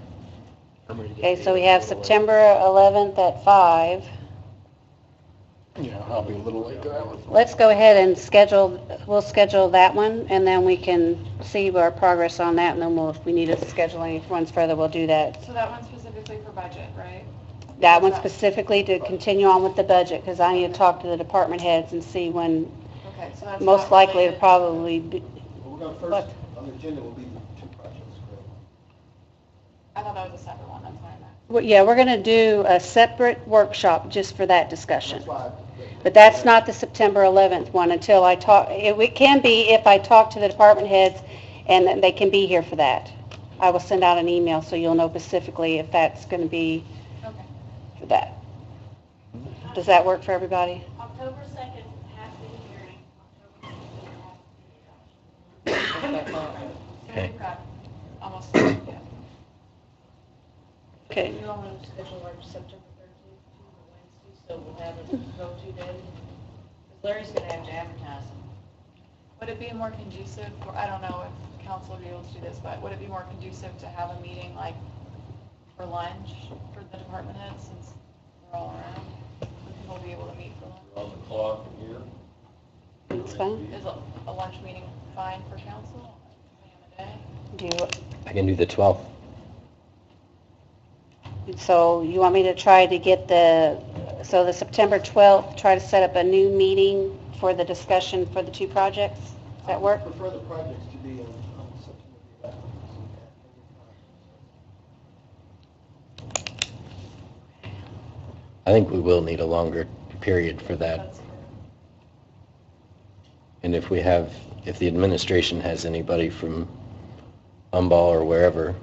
S1: Okay, so we have September 11th at 5.
S11: Yeah, I'll be a little late to that one.
S1: Let's go ahead and we'll schedule that one, and then we can see our progress on that, and then if we need to schedule any ones further, we'll do that.
S7: So that one's specifically for budget, right?
S1: That one specifically to continue on with the budget, because I need to talk to the department heads and see when,
S7: Okay, so that's
S1: most
S7: not
S1: likely it'll
S7: related.
S1: probably be,
S14: We're going to
S1: What?
S14: first, on the agenda will be the 2 projects, correct?
S7: I thought that was a separate one, that's why I meant.
S1: well, yeah, we're going to do a separate workshop just for that discussion.
S14: That's why.
S1: But that's not the September 11th one until I talk, it can be if I talk to the department heads and they can be here for that. I will send out an email so you'll know specifically if that's going to be
S7: Okay.
S1: for that. Does that work for everybody?
S6: October 2nd has to be hearing.
S5: Okay.
S7: We've got almost, yeah.
S1: Okay.
S4: You don't want to schedule like September 13th, Wednesday, so we'll have it go 2 days. Because Larry's going to have to advertise them.
S7: Would it be more conducive, I don't know if council will be able to do this, but would it be more conducive to have a meeting like for lunch for the department heads since we're all around? Would people be able to meet for lunch?
S12: On the clock here.
S1: It's fine.
S7: Is a lunch meeting fine for council? Depending on the day?
S1: Do you,
S5: I can do the 12th.
S1: so you want me to try to get the September 12th, try to set up a new meeting for the discussion for the 2 projects? Does that work?
S14: I prefer the projects to be on September the 11th.
S5: I think we will need a longer period for that. And if the administration has anybody from Umball or wherever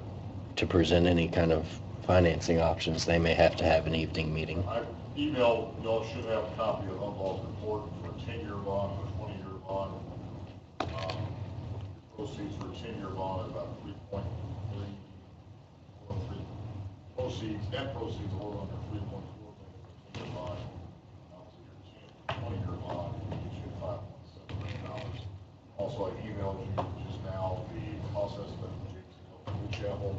S5: to present any kind of financing options, they may have to have an evening meeting.
S12: I emailed, y'all should have a copy of Umball's report for a 10-year bond and a 20-year bond. Proceeds for a 10-year bond are about 3.3. Proceeds, net proceeds a little under 3.4 million for a 10-year bond. So your 20-year bond, you should $5.7 million. Also, I emailed you just now the cost estimate for James New Chapel.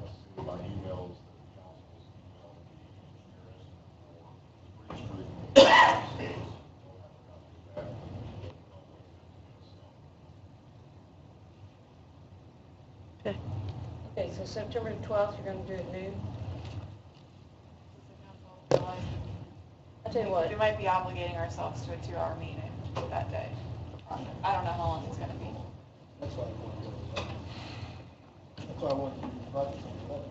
S12: I see my emails that the council's emailed the engineer estimate for Bridge Street.
S4: Okay, so September 12th, you're going to do it noon? I'll tell you what.
S7: We might be obligating ourselves to a 2-hour meeting that day. I don't know how long it's going to be.
S14: That's why I wanted to go. That's why I wanted to do the budget on the 11th.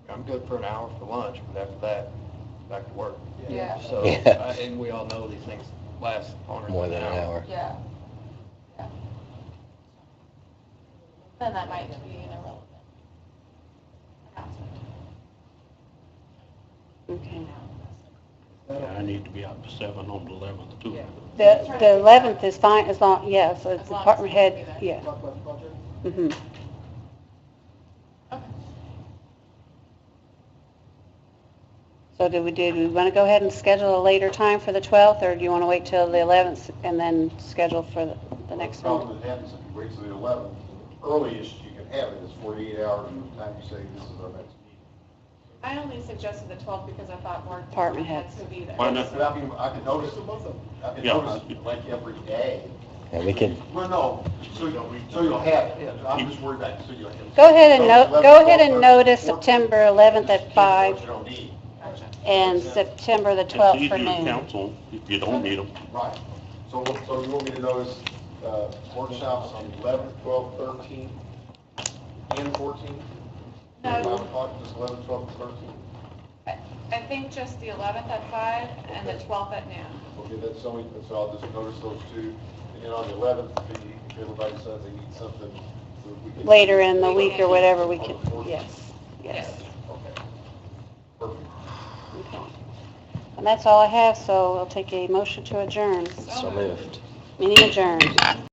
S17: I'm good for an hour for lunch, but after that, back to work.
S7: Yeah.
S17: So,
S5: Yeah.
S17: and we all know these things last longer
S5: More than an hour.
S7: Yeah. Yeah. Then that might be an irrelevant announcement.
S1: Okay.
S3: I need to be out to 7 on the 11th too.
S1: The 11th is fine, as long, yeah, so it's
S7: As long as
S1: department
S7: it's
S1: head,
S7: gonna be there.
S1: yeah.
S14: Talk about the budget?
S1: Mhm.
S7: Okay.
S1: So do we want to go ahead and schedule a later time for the 12th, or do you want to wait till the 11th and then schedule for the next
S9: The
S1: one?
S9: problem that happens if you wait till the 11th, the earliest you can have it is 48 hours from the time you say this is our next meeting.
S7: I only suggested the 12th because I thought more
S1: Department heads.
S7: could be there.
S3: Why not?
S9: But I can notice, I can
S3: Yeah.
S9: notice like every day.
S5: And we can,
S9: Well, no, so you'll have it. I'm just worried about, so you'll have it.
S1: Go ahead and
S9: So
S1: go ahead
S9: 11th,
S1: and notice
S9: 14th,
S1: September 11th at 5
S9: You don't need.
S1: and September the
S3: It's
S1: 12th
S3: easy
S1: for
S3: to
S1: noon.
S3: counsel if you don't need them.
S9: Right. So you want me to notice workshops on 11th, 12th, 13th, and 14th?
S7: No.
S9: 5 o'clock, just 11th, 12th, 13th?
S7: I think just the 11th at 5 and the 12th at noon.
S9: Okay, so I'll just notice those two. And then on the 11th, if everybody says they need something, we can.
S1: Later in the week or whatever, we can, yes, yes.
S9: Okay. Perfect.
S1: Okay. And that's all I have, so I'll take a motion to adjourn.
S5: so moved.
S1: Meeting adjourned.